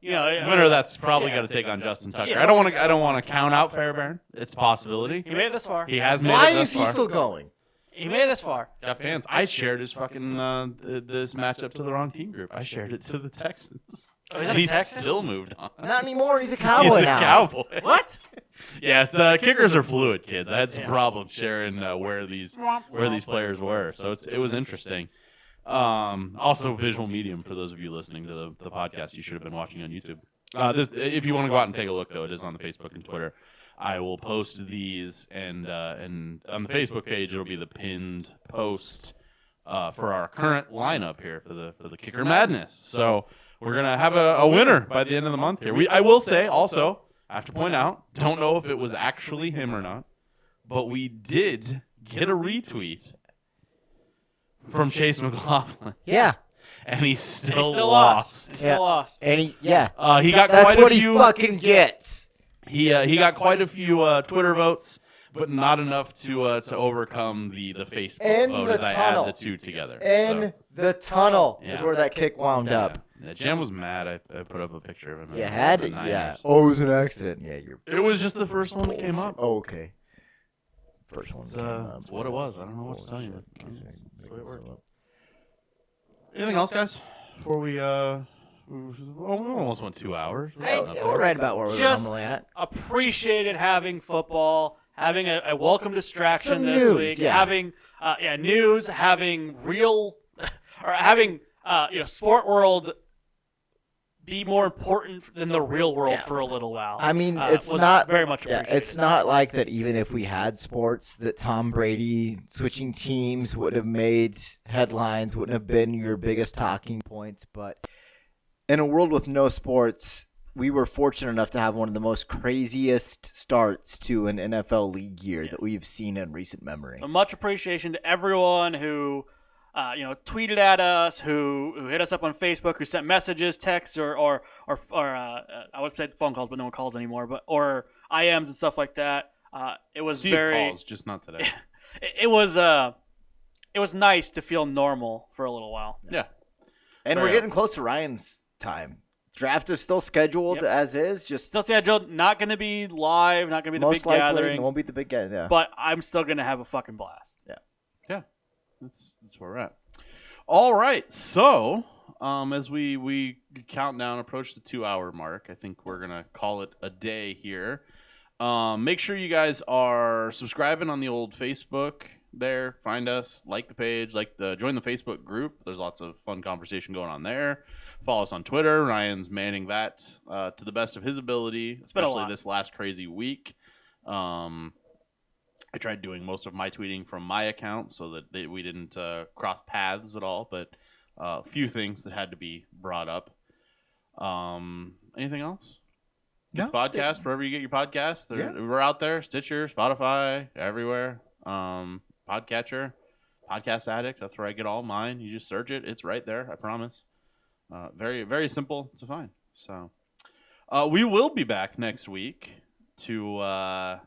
you know, Winner that's probably got to take on Justin Tucker. Yeah. I don't want to count out Fairbairn. It's a possibility. he made it this far. He has made Why it is this he far. still going? He made it this far. Got fans. I shared his fucking this matchup to the wrong team group. I shared it to the Texans. Oh, he's and on the he Texans? still moved on. Not anymore. He's a cowboy He's a now. cowboy. What? Yeah, it's kickers are fluid, kids. I had some problems sharing where these players were, so it was interesting. Also, visual medium for those of you listening to the podcast. You should have been watching on YouTube. If you want to go out and take a look, though, it is on the Facebook and Twitter. I will post these, and on the Facebook page, it'll be the pinned post for our current lineup here for the Kicker Madness. So we're gonna have a winner by the end of the month here. I will say also, I have to point out, don't know if it was actually him or not, but we did get a retweet from Chase McLaughlin, Yeah. and he He still still lost. Still Yeah. lost. And he got That's that's what he fucking gets. He got quite a few Twitter votes, but not enough to overcome the Facebook In vote the as I tunnel. add the two together. In the tunnel is Yeah. where that kick wound up. Yeah, Jam was mad. I put up a picture of him. You had the it, Niners. yeah. Oh, it was an accident. Yeah, you're. It was just the first one that came up. Oh, okay. First one. It's, that came up. it's what it was. I don't know what to tell you. That's the way it worked. Anything else, guys? Before we we almost went 2 hours. Hey, we're right about where we're Just- normally at. Appreciated having football, having a welcome distraction Some this news, week, yeah. having news, having real, or having sport world be more important than the real world Yeah. for a little while. I mean, was it's not very much Yeah, appreciated. it's not like that. Even if we had sports, that Tom Brady switching teams would have made headlines, wouldn't have been your biggest talking points. But in a world with no sports, we were fortunate enough to have one of the most craziest starts to an NFL league year that we've seen in recent memory. So much appreciation to everyone who, tweeted at us, who hit us up on Facebook, who sent messages, texts, or I would say phone calls, but no one calls anymore, or IMs and stuff like that. It was Steve very. calls, just not today. It was nice to feel normal for a little while. Yeah. And Fair we're getting close to Ryan's time. Draft is still scheduled Yep. as is. Just Still scheduled, not going to be live, not going to be the most big likely, gatherings, it won't be the big guy. Yeah. but I'm still going to have a fucking blast. Yeah, that's where we're at. All right, so as we count down, approach the 2 hour mark, I think we're gonna call it a day here. Make sure you guys are subscribing on the old Facebook. There, find us, like the page, join the Facebook group. There's lots of fun conversation going on there. Follow us on Twitter. Ryan's manning that to the best of his ability, been a especially lot. this last crazy week. I tried doing most of my tweeting from my account so that we didn't cross paths at all, but a few things that had to be brought up. Anything else? Get the podcast wherever you get your podcasts. We're out there: Stitcher, Spotify, everywhere. Podcatcher, Podcast Addict. That's where I get all mine. You just search it; it's right there. I promise. Very, very simple to find. So, we will be back next week to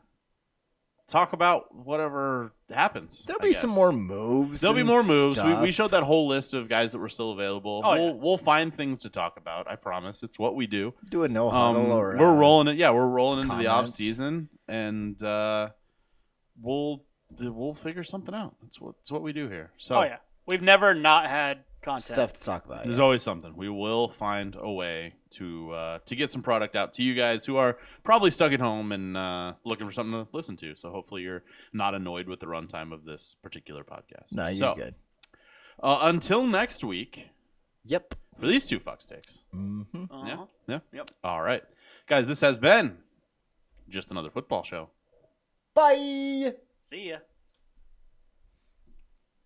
talk about whatever happens. There'll I be some guess. more moves. There'll be and more moves. stuff. We showed that whole list of guys that were still available. Oh, yeah. We'll find things to talk about. I promise. It's what we do. do a no huddle or We're rolling it. Yeah, we're rolling into the off comments. season, and we'll figure something out. It's what we do here. So Oh yeah, we've never not had content. stuff to talk about. there's always something. We will find a way to get some product out to you guys who are probably stuck at home and looking for something to listen to. So hopefully you're not annoyed with the runtime of this particular podcast. No, you're So, good. Until next week, Yep. for these two fuck stakes. Mm-hmm. Uh-huh. Yeah. Yep. All right, guys. This has been just another football show. Bye. See ya.